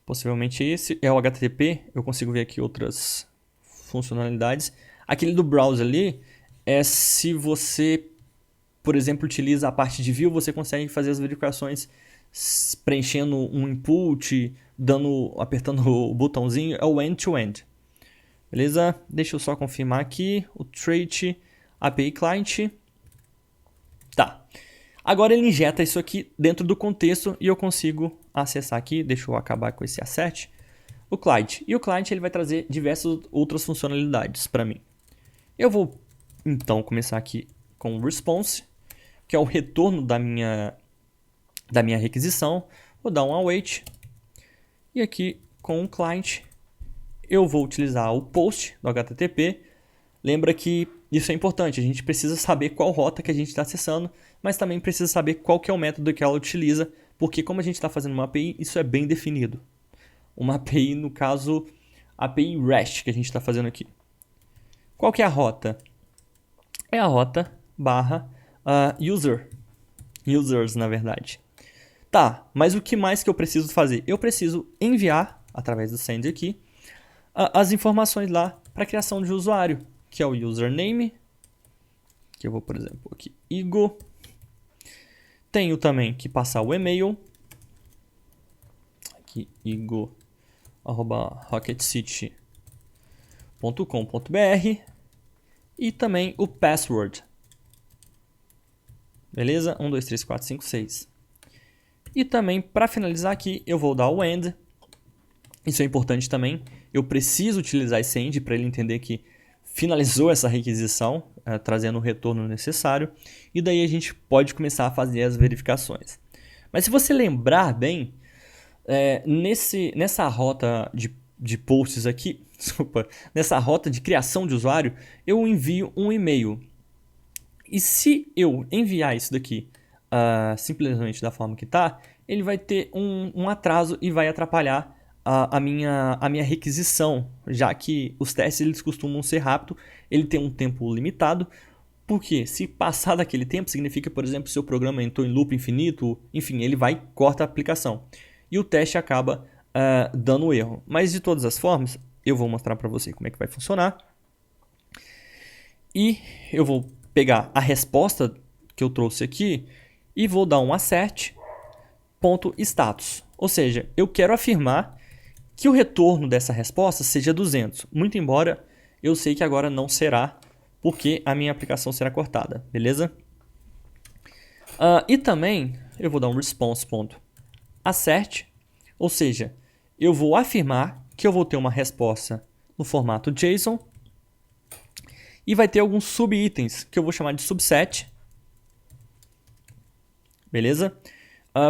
Possivelmente esse é o HTTP. Eu consigo ver aqui outras funcionalidades. Aquele do browser ali é se você, por exemplo, utiliza a parte de view, você consegue fazer as verificações preenchendo um input, apertando o botãozinho, é o end-to-end. Beleza? Deixa eu só confirmar aqui o trait API client. Tá. Agora ele injeta isso aqui dentro do contexto e eu consigo acessar aqui. Deixa eu acabar com esse assert. O client. E o client ele vai trazer diversas outras funcionalidades para mim. Eu vou então começar aqui com o response, que é o retorno da minha requisição. Vou dar um await. E aqui com o client eu vou utilizar o post do HTTP. Lembra que isso é importante, a gente precisa saber qual rota que a gente está acessando, mas também precisa saber qual que é o método que ela utiliza, porque como a gente está fazendo uma API, isso é bem definido. Uma API, no caso, API REST que a gente está fazendo aqui. Qual que é a rota? É a rota barra user. Users, na verdade. Tá, mas o que mais que eu preciso fazer? Eu preciso enviar, através do send aqui, as informações lá para a criação de usuário, que é o username, que eu vou, por exemplo, aqui, Igor. Tenho também que passar o e-mail, aqui, igor@rocketcity.com.br, e também o password. Beleza? 1, 2, 3, 4, 5, 6. E também, para finalizar aqui, eu vou dar o end. Isso é importante também. Eu preciso utilizar esse end para ele entender que finalizou essa requisição, trazendo o retorno necessário. E daí a gente pode começar a fazer as verificações. Mas se você lembrar bem, nessa rota de posts aqui, desculpa, nessa rota de criação de usuário, eu envio um e-mail. E se eu enviar isso daqui simplesmente da forma que está, ele vai ter um atraso e vai atrapalhar a minha requisição, já que os testes eles costumam ser rápidos, ele tem um tempo limitado, porque se passar daquele tempo, significa, por exemplo, seu programa entrou em loop infinito, enfim, ele vai e corta a aplicação. E o teste acaba dando erro. Mas de todas as formas, eu vou mostrar para você como é que vai funcionar. E eu vou pegar a resposta que eu trouxe aqui e vou dar um assert.status. Ou seja, eu quero afirmar que o retorno dessa resposta seja 200. Muito embora eu sei que agora não será, porque a minha aplicação será cortada, beleza? E também eu vou dar um response.assert, ou seja, eu vou afirmar que eu vou ter uma resposta no formato JSON e vai ter alguns subitens que eu vou chamar de subset, beleza?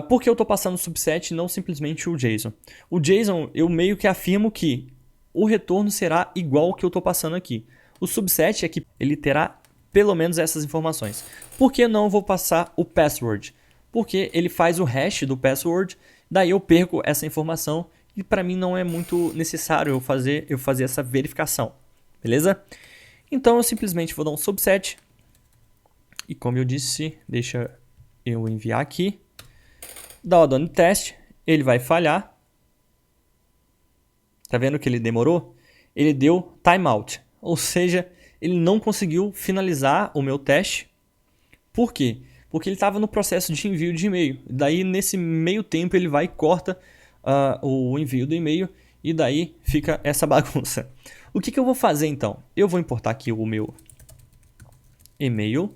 Por que eu estou passando o subset e não simplesmente o JSON? O JSON eu meio que afirmo que o retorno será igual ao que eu estou passando aqui. O subset é que ele terá pelo menos essas informações. Por que não vou passar o password? Porque ele faz o hash do password, daí eu perco essa informação e para mim não é muito necessário eu fazer essa verificação, beleza? Então eu simplesmente vou dar um subset e, como eu disse, deixa eu enviar aqui. Dá o done test, ele vai falhar. Tá vendo que ele demorou? Ele deu timeout, ou seja, ele não conseguiu finalizar o meu teste. Por quê? Porque ele estava no processo de envio de e-mail. Daí, nesse meio tempo, ele vai e corta o envio do e-mail e daí fica essa bagunça. O que eu vou fazer então? Eu vou importar aqui o meu e-mail.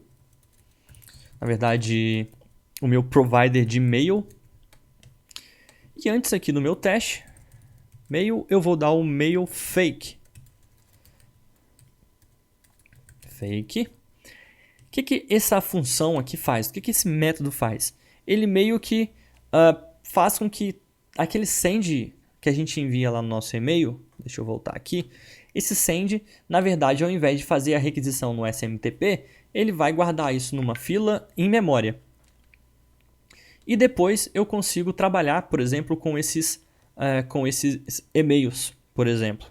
Na verdade, o meu provider de e-mail. E antes aqui no meu teste, mail, eu vou dar o mail fake. Fake. O que essa função aqui faz? O que esse método faz? Ele meio que faz com que aquele send que a gente envia lá no nosso e-mail, deixa eu voltar aqui, esse send, na verdade, ao invés de fazer a requisição no SMTP, ele vai guardar isso numa fila em memória. E depois eu consigo trabalhar, por exemplo, com esses e-mails, por exemplo,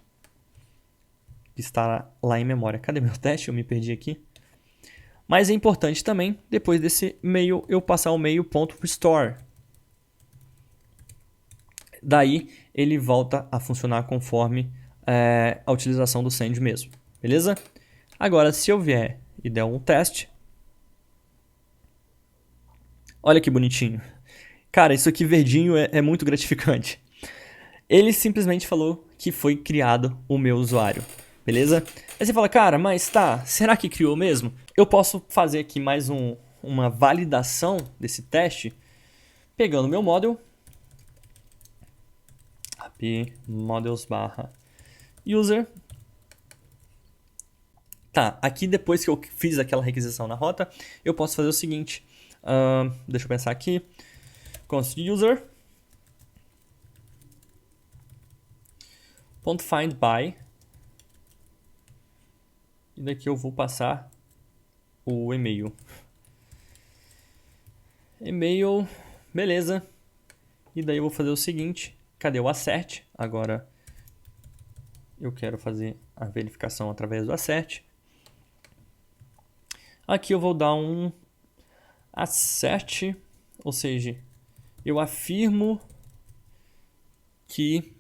que está lá em memória. Cadê meu teste? Eu me perdi aqui. Mas é importante também, depois desse mail, eu passar o mail.restore. Daí ele volta a funcionar conforme a utilização do send mesmo, beleza? Agora, se eu vier e der um teste, olha que bonitinho. Cara, isso aqui verdinho é muito gratificante. Ele simplesmente falou que foi criado o meu usuário, beleza? Aí você fala, cara, mas tá, será que criou mesmo? Eu posso fazer aqui mais uma validação desse teste, pegando meu model, app models/user, Tá, aqui depois que eu fiz aquela requisição na rota, eu posso fazer o seguinte. Deixa eu pensar aqui. Const user. .find by. E daqui eu vou passar o e-mail. E-mail, beleza. E daí eu vou fazer o seguinte. Cadê o assert? Agora eu quero fazer a verificação através do assert. Aqui eu vou dar um assert, ou seja, eu afirmo que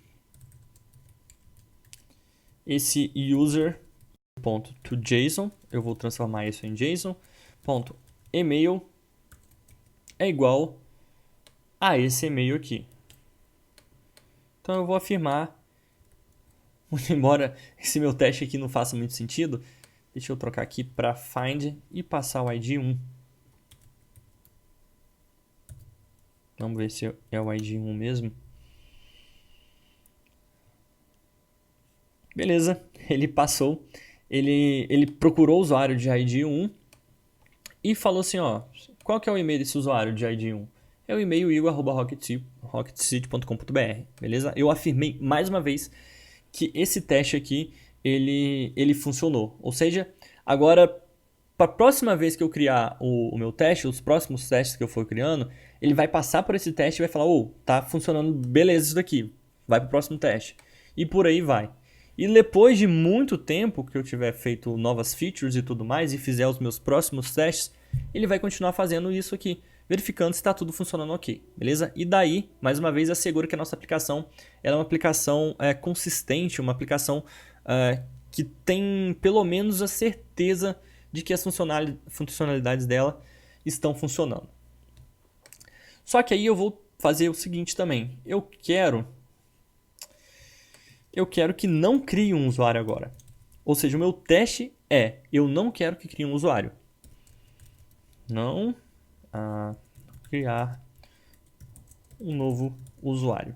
esse user.toJSON, eu vou transformar isso em JSON.email é igual a esse e-mail aqui. Então eu vou afirmar, muito embora esse meu teste aqui não faça muito sentido, deixa eu trocar aqui para find e passar o ID 1. Vamos ver se é o ID 1 mesmo. Beleza, ele passou, ele procurou o usuário de ID 1 e falou assim, ó, qual que é o e-mail desse usuário de ID 1? É o e-mail igor@rocketcity.com.br, beleza? Eu afirmei mais uma vez que esse teste aqui, ele funcionou. Ou seja, agora, para a próxima vez que eu criar o meu teste, os próximos testes que eu for criando, ele vai passar por esse teste e vai falar, tá funcionando beleza isso daqui, vai para o próximo teste. E por aí vai. E depois de muito tempo que eu tiver feito novas features e tudo mais, e fizer os meus próximos testes, ele vai continuar fazendo isso aqui, verificando se está tudo funcionando ok, beleza? E daí, mais uma vez, asseguro que a nossa aplicação ela é uma aplicação consistente, uma aplicação que tem pelo menos a certeza de que as funcionalidades dela estão funcionando. Só que aí eu vou fazer o seguinte também, eu quero que não crie um usuário agora. Ou seja, o meu teste eu não quero que crie um usuário. Não criar um novo usuário.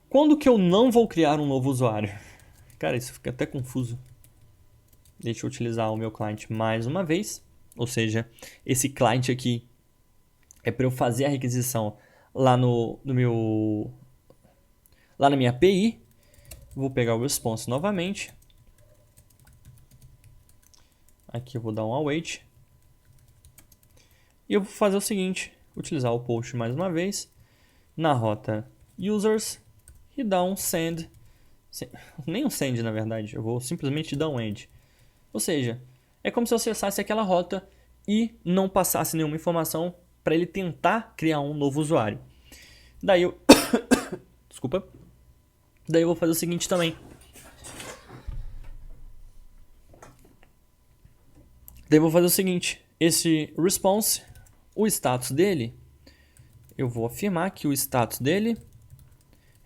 Quando que eu não vou criar um novo usuário? Cara, isso fica até confuso. Deixa eu utilizar o meu client mais uma vez. Ou seja, esse client aqui é para eu fazer a requisição lá lá na minha API. Vou pegar o response novamente. Aqui eu vou dar um await. E eu vou fazer o seguinte, utilizar o post mais uma vez, na rota users, e dar um send, nem um send na verdade, eu vou simplesmente dar um end. Ou seja, é como se eu acessasse aquela rota e não passasse nenhuma informação para ele tentar criar um novo usuário. Daí eu... Desculpa. Daí eu vou fazer o seguinte também. Daí eu vou fazer o seguinte, esse response, o status dele, eu vou afirmar que o status dele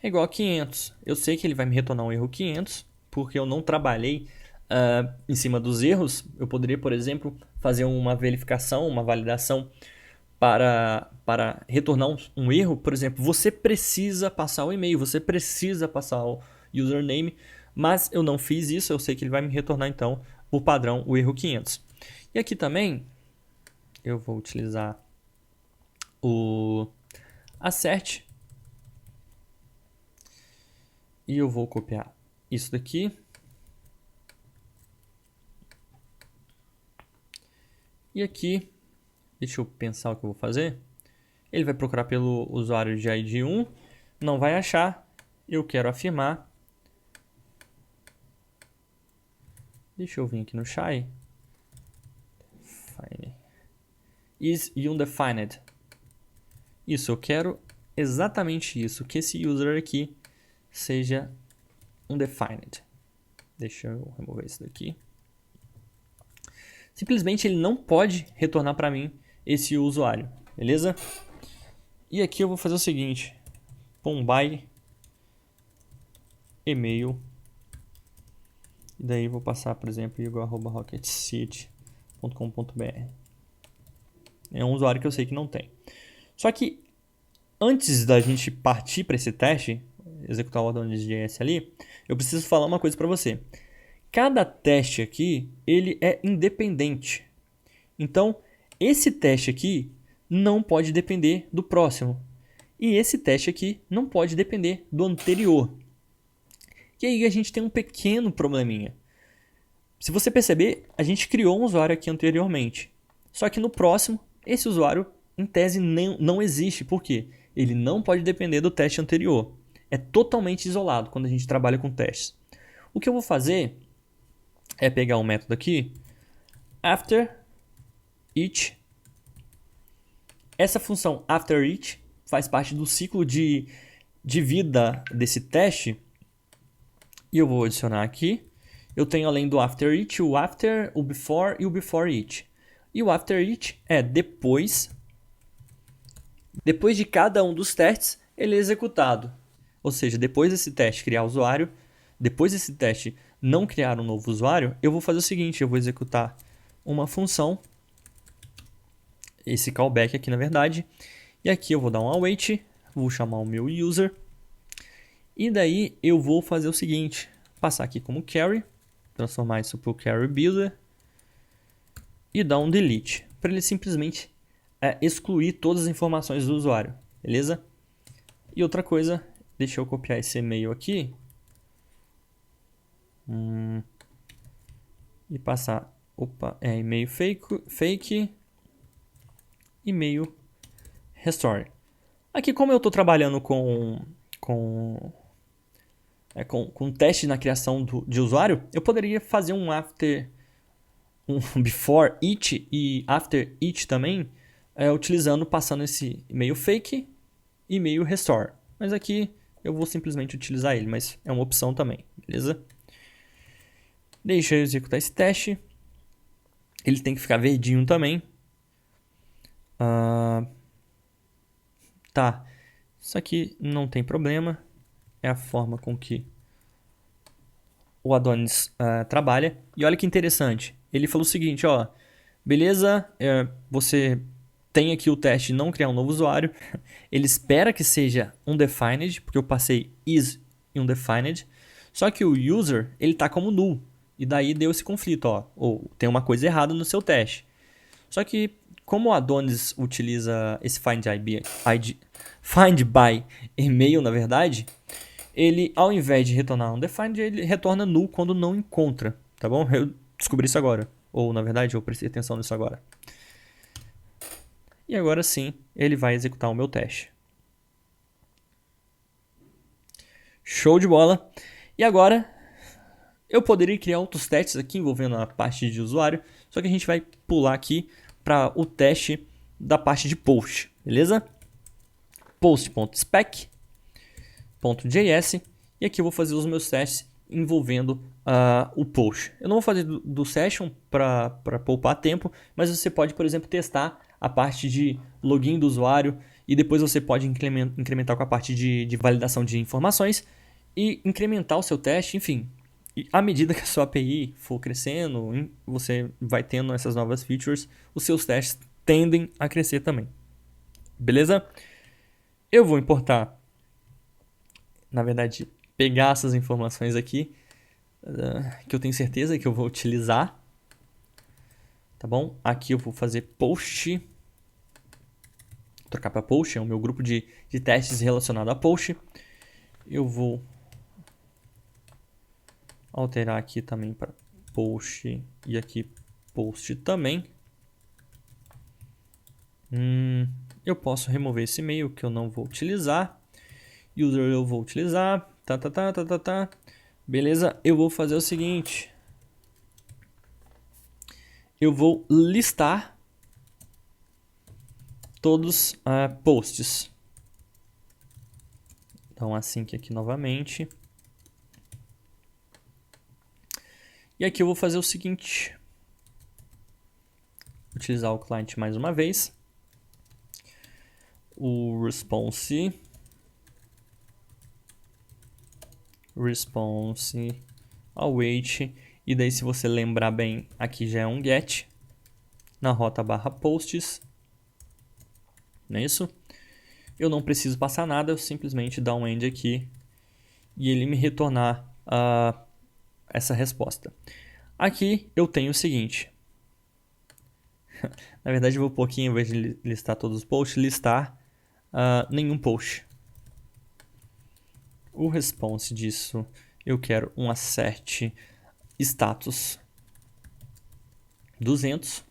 é igual a 500. Eu sei que ele vai me retornar um erro 500, porque eu não trabalhei em cima dos erros. Eu poderia, por exemplo, fazer uma verificação, uma validação para retornar um erro. Por exemplo, você precisa passar o e-mail, você precisa passar o username, mas eu não fiz isso. Eu sei que ele vai me retornar, então, por padrão, o erro 500. E aqui também, eu vou utilizar o assert. E eu vou copiar isso daqui. E aqui, deixa eu pensar o que eu vou fazer. Ele vai procurar pelo usuário de ID 1, não vai achar. Eu quero afirmar. Deixa eu vir aqui no Shy. Is undefined. Isso, eu quero exatamente isso, que esse user aqui seja undefined. Deixa eu remover isso daqui. Simplesmente ele não pode retornar para mim esse usuário, beleza? E aqui eu vou fazer o seguinte, by e-mail, e daí eu vou passar, por exemplo, igor@rocketcity.com.br. É um usuário que eu sei que não tem. Só que antes da gente partir para esse teste, executar o Adonis.js ali, eu preciso falar uma coisa para você. Cada teste aqui, ele é independente. Então, esse teste aqui não pode depender do próximo. E esse teste aqui não pode depender do anterior. E aí a gente tem um pequeno probleminha. Se você perceber, a gente criou um usuário aqui anteriormente. Só que no próximo, esse usuário, em tese, não existe. Por quê? Ele não pode depender do teste anterior. É totalmente isolado quando a gente trabalha com testes. O que eu vou fazer é pegar um método aqui, after each. Essa função after each faz parte do ciclo de vida desse teste. E eu vou adicionar aqui. Eu tenho além do after each, o after, o before e o before each. E o after each é depois de cada um dos testes, ele é executado. Ou seja, depois desse teste criar usuário, depois desse teste não criar um novo usuário, eu vou fazer o seguinte, eu vou executar uma função, esse callback aqui na verdade, e aqui eu vou dar um await, vou chamar o meu user, e daí eu vou fazer o seguinte, passar aqui como carry, transformar isso para o carry builder, e dar um delete, para ele simplesmente excluir todas as informações do usuário, beleza? E outra coisa, deixa eu copiar esse e-mail aqui, e passar, e-mail fake, e-mail restore. Aqui como eu estou trabalhando com teste na criação de usuário, eu poderia fazer um before each e after each também, passando esse e-mail fake e e-mail restore. Mas aqui eu vou simplesmente utilizar ele, mas é uma opção também, beleza? Deixa eu executar esse teste. Ele tem que ficar verdinho também. Tá, isso aqui não tem problema. É a forma com que o Adonis trabalha. E olha que interessante. Ele falou o seguinte, ó. Beleza, você tem aqui o teste não criar um novo usuário. Ele espera que seja undefined, porque eu passei is e undefined. Só que o user, ele tá como null. E daí deu esse conflito, ó. Ou tem uma coisa errada no seu teste. Só que como o Adonis utiliza esse find by e-mail, na verdade, ele, ao invés de retornar undefined, ele retorna null quando não encontra, tá bom? Eu descobri isso agora. Ou, na verdade, eu prestei atenção nisso agora. E agora sim, ele vai executar o meu teste. Show de bola! E agora, eu poderia criar outros testes aqui envolvendo a parte de usuário, só que a gente vai pular aqui para o teste da parte de post, beleza? Post.spec.js e aqui eu vou fazer os meus testes envolvendo o post. Eu não vou fazer do session para poupar tempo, mas você pode, por exemplo, testar a parte de login do usuário e depois você pode incrementar com a parte de validação de informações e incrementar o seu teste, enfim. E à medida que a sua API for crescendo, você vai tendo essas novas features, os seus testes tendem a crescer também. Beleza? Eu vou importar, na verdade, pegar essas informações aqui, que eu tenho certeza que eu vou utilizar. Tá bom? Aqui eu vou fazer post. Trocar para post, é o meu grupo de testes relacionado a post. Eu vou alterar aqui também para post e aqui post também. Eu posso remover esse e-mail que eu não vou utilizar. User eu vou utilizar. Beleza, eu vou fazer o seguinte. Eu vou listar todos posts. Então assim que aqui novamente. E aqui eu vou fazer o seguinte. Utilizar o client mais uma vez. O response await. E daí se você lembrar bem, aqui já é um get. Na rota /posts. Não é isso? Eu não preciso passar nada, eu simplesmente dar um end aqui. E ele me retornar essa resposta. Aqui eu tenho o seguinte. Na verdade eu vou pôr aqui, em vez de listar todos os posts, listar nenhum post. O response disso, eu quero um assert status 200,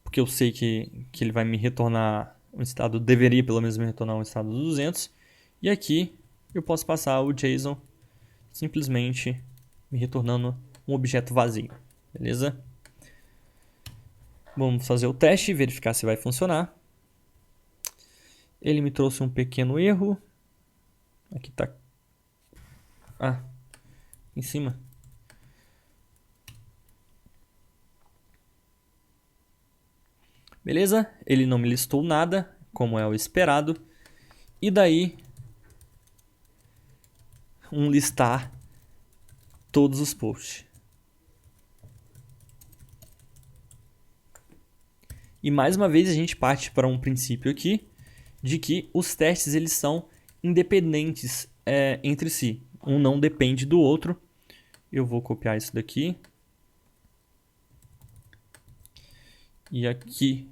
porque eu sei que ele vai me retornar um estado, deveria pelo menos me retornar um estado 200. E aqui eu posso passar o JSON simplesmente me retornando um objeto vazio, beleza? Vamos fazer o teste e verificar se vai funcionar. Ele me trouxe um pequeno erro. Aqui tá... em cima. Beleza? Ele não me listou nada, como é o esperado. E daí, um listar todos os posts. E mais uma vez a gente parte para um princípio aqui, de que os testes eles são independentes entre si. Um não depende do outro. Eu vou copiar isso daqui. E aqui,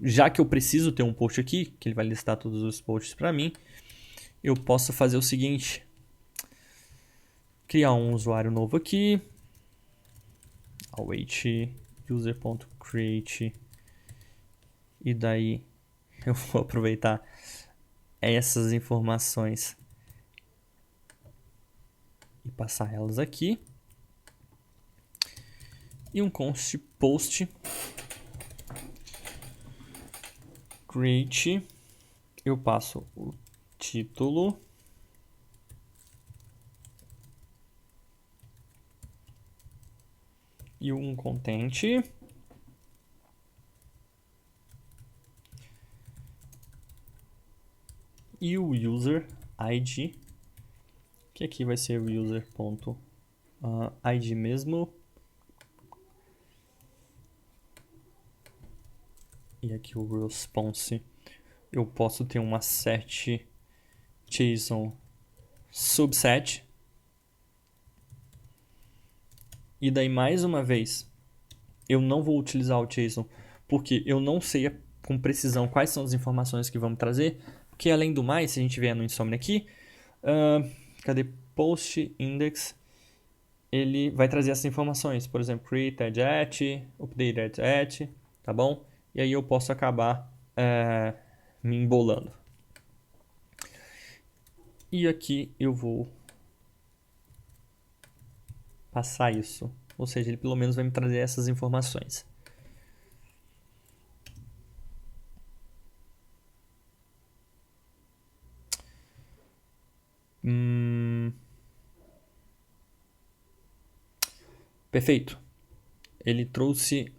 já que eu preciso ter um post aqui, que ele vai listar todos os posts para mim, eu posso fazer o seguinte. Criar um usuário novo aqui. Await user.create. E daí eu vou aproveitar essas informações e passar elas aqui. E um const post create. Eu passo o título. E um content. E o user ID, que aqui vai ser o user.id mesmo. E aqui o response, eu posso ter uma set JSON subset. E daí mais uma vez, eu não vou utilizar o JSON, porque eu não sei com precisão quais são as informações que vamos trazer. Porque além do mais, se a gente vier no Insomnia aqui, cadê post index, ele vai trazer essas informações, por exemplo, create at, update at, tá bom? E aí eu posso acabar me embolando. E aqui eu vou passar isso, ou seja, ele pelo menos vai me trazer essas informações. Perfeito. Ele trouxe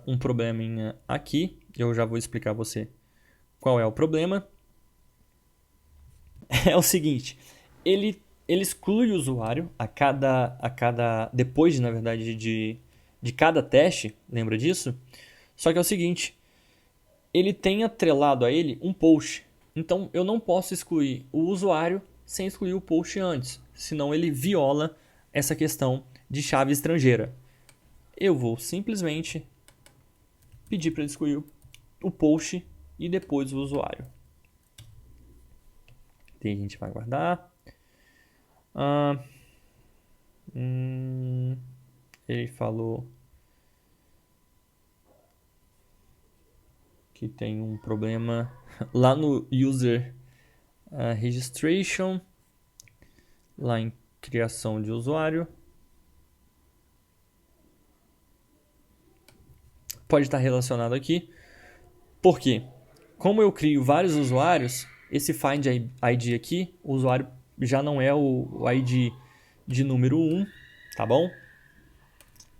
um probleminha aqui. Eu já vou explicar a você qual é o problema. É o seguinte, ele exclui o usuário depois, na verdade, de cada teste, lembra disso? Só que é o seguinte, ele tem atrelado a ele um post. Então eu não posso excluir o usuário sem excluir o post antes, senão ele viola essa questão de chave estrangeira. Eu vou simplesmente pedir para ele excluir o post e depois o usuário. E a gente vai guardar. Ele falou que tem um problema lá no user registration, lá em criação de usuário. Pode estar relacionado aqui. Por quê? Como eu crio vários usuários, esse find ID aqui, o usuário já não é o ID de número 1, tá bom?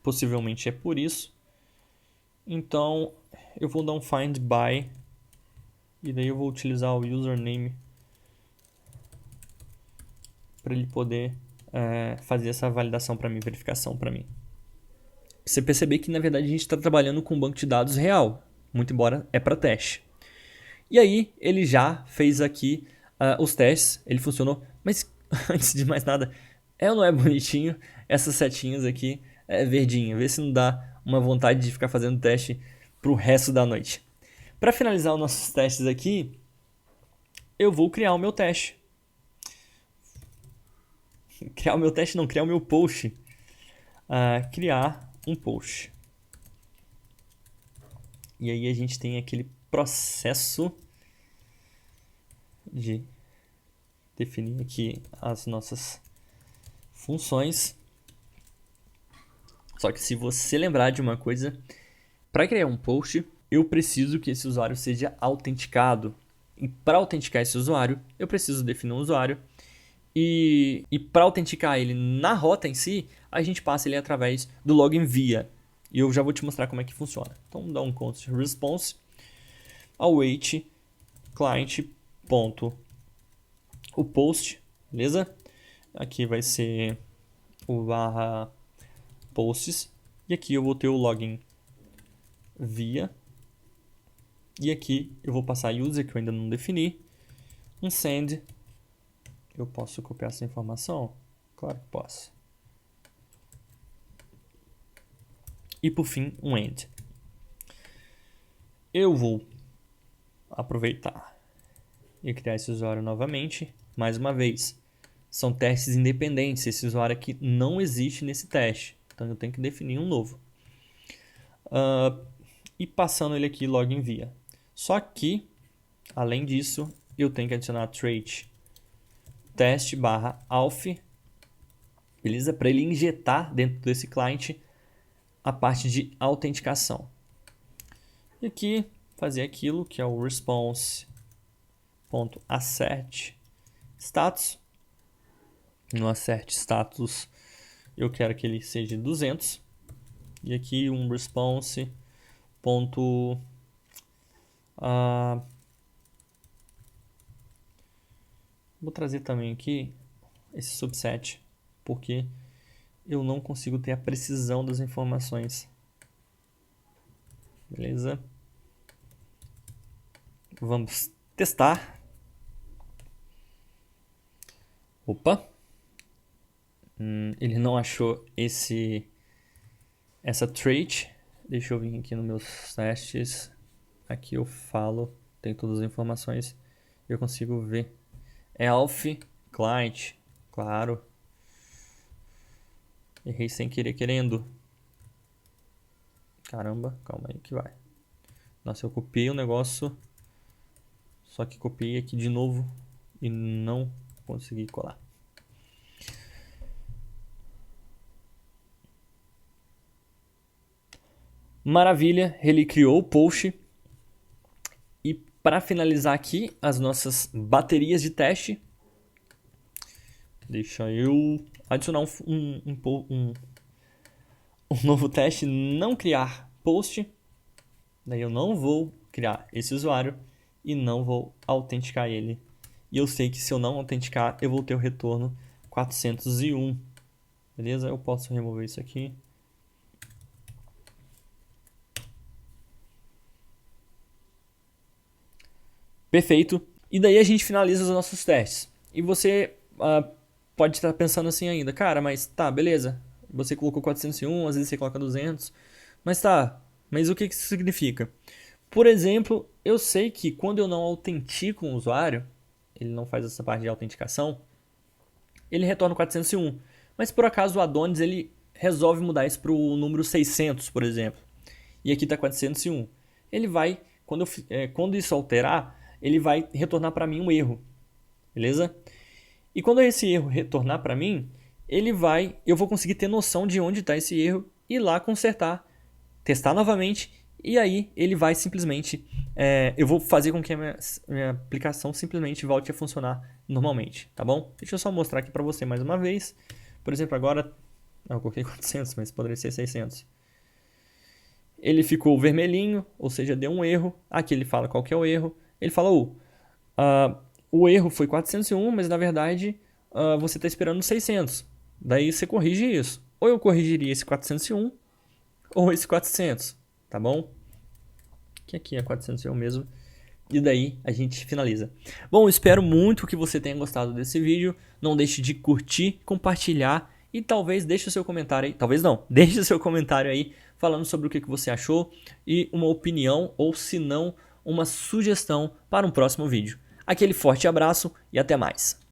Possivelmente é por isso. Então, eu vou dar um find by, e daí eu vou utilizar o username para ele poder fazer essa validação para mim, verificação para mim. Você perceber que, na verdade, a gente está trabalhando com um banco de dados real, muito embora é para teste. E aí, ele já fez aqui os testes, ele funcionou, mas antes de mais nada, É ou não é bonitinho? Essas setinhas aqui é verdinho. Vê se não dá uma vontade de ficar fazendo teste pro resto da noite. Para finalizar os nossos testes aqui, eu vou criar o meu teste. Criar o meu teste não, criar o meu post. Criar um post. E aí a gente tem aquele processo de definir aqui as nossas funções. Só que se você lembrar de uma coisa, para criar um post, eu preciso que esse usuário seja autenticado. E para autenticar esse usuário, eu preciso definir um usuário. E para autenticar ele na rota em si, a gente passa ele através do login via. E eu já vou te mostrar como é que funciona. Então, vamos dar um const response await client ponto o post, beleza? Aqui vai ser o barra posts. E aqui eu vou ter o login via. E aqui eu vou passar user, que eu ainda não defini. Um send. Eu posso copiar essa informação? Claro que posso. E por fim, um end. Eu vou aproveitar e criar esse usuário novamente. Mais uma vez, são testes independentes. Esse usuário aqui não existe nesse teste. Então eu tenho que definir um novo. E passando ele aqui login via. Só que, além disso, eu tenho que adicionar trait teste barra auth, beleza? Para ele injetar dentro desse client a parte de autenticação. E aqui fazer aquilo que é o response.assert status. No assert status eu quero que ele seja 200. E aqui um response. Vou trazer também aqui esse subset, porque eu não consigo ter a precisão das informações. Beleza? Vamos testar. Opa! Ele não achou essa trait. Deixa eu vir aqui nos meus testes. Aqui eu falo, tem todas as informações. Eu consigo ver. É auth client, claro. Errei sem querer querendo. Caramba, calma aí que vai. Nossa, eu copiei o negócio. Só que copiei aqui de novo e não consegui colar. Maravilha, ele criou o post. E para finalizar aqui as nossas baterias de teste, deixa eu adicionar um novo teste, não criar post. Daí eu não vou criar esse usuário e não vou autenticar ele. E eu sei que se eu não autenticar, eu vou ter o retorno 401. Beleza? Eu posso remover isso aqui. Perfeito. E daí a gente finaliza os nossos testes. E você pode estar pensando assim ainda, cara, mas tá, beleza. Você colocou 401, às vezes você coloca 200. Mas tá, mas o que isso significa? Por exemplo, eu sei que quando eu não autentico um usuário, ele não faz essa parte de autenticação, ele retorna 401. Mas por acaso o Adonis ele resolve mudar isso para o número 600, por exemplo. E aqui está 401. Ele vai, quando isso alterar, ele vai retornar para mim um erro. Beleza? E quando esse erro retornar para mim, eu vou conseguir ter noção de onde está esse erro, ir lá consertar, testar novamente, e aí ele vai simplesmente, eu vou fazer com que a minha aplicação simplesmente volte a funcionar normalmente, tá bom? Deixa eu só mostrar aqui para você mais uma vez. Por exemplo, agora, eu coloquei 400, mas poderia ser 600. Ele ficou vermelhinho, ou seja, deu um erro. Aqui ele fala qual que é o erro. Ele fala, o erro foi 401, mas na verdade você está esperando 600. Daí você corrige isso. Ou eu corrigiria esse 401 ou esse 400, tá bom? Que aqui é 401 mesmo, e daí a gente finaliza. Bom, espero muito que você tenha gostado desse vídeo. Não deixe de curtir, compartilhar e talvez deixe o seu comentário aí. Talvez não, deixe o seu comentário aí falando sobre o que você achou e uma opinião ou se não, uma sugestão para um próximo vídeo. Aquele forte abraço e até mais.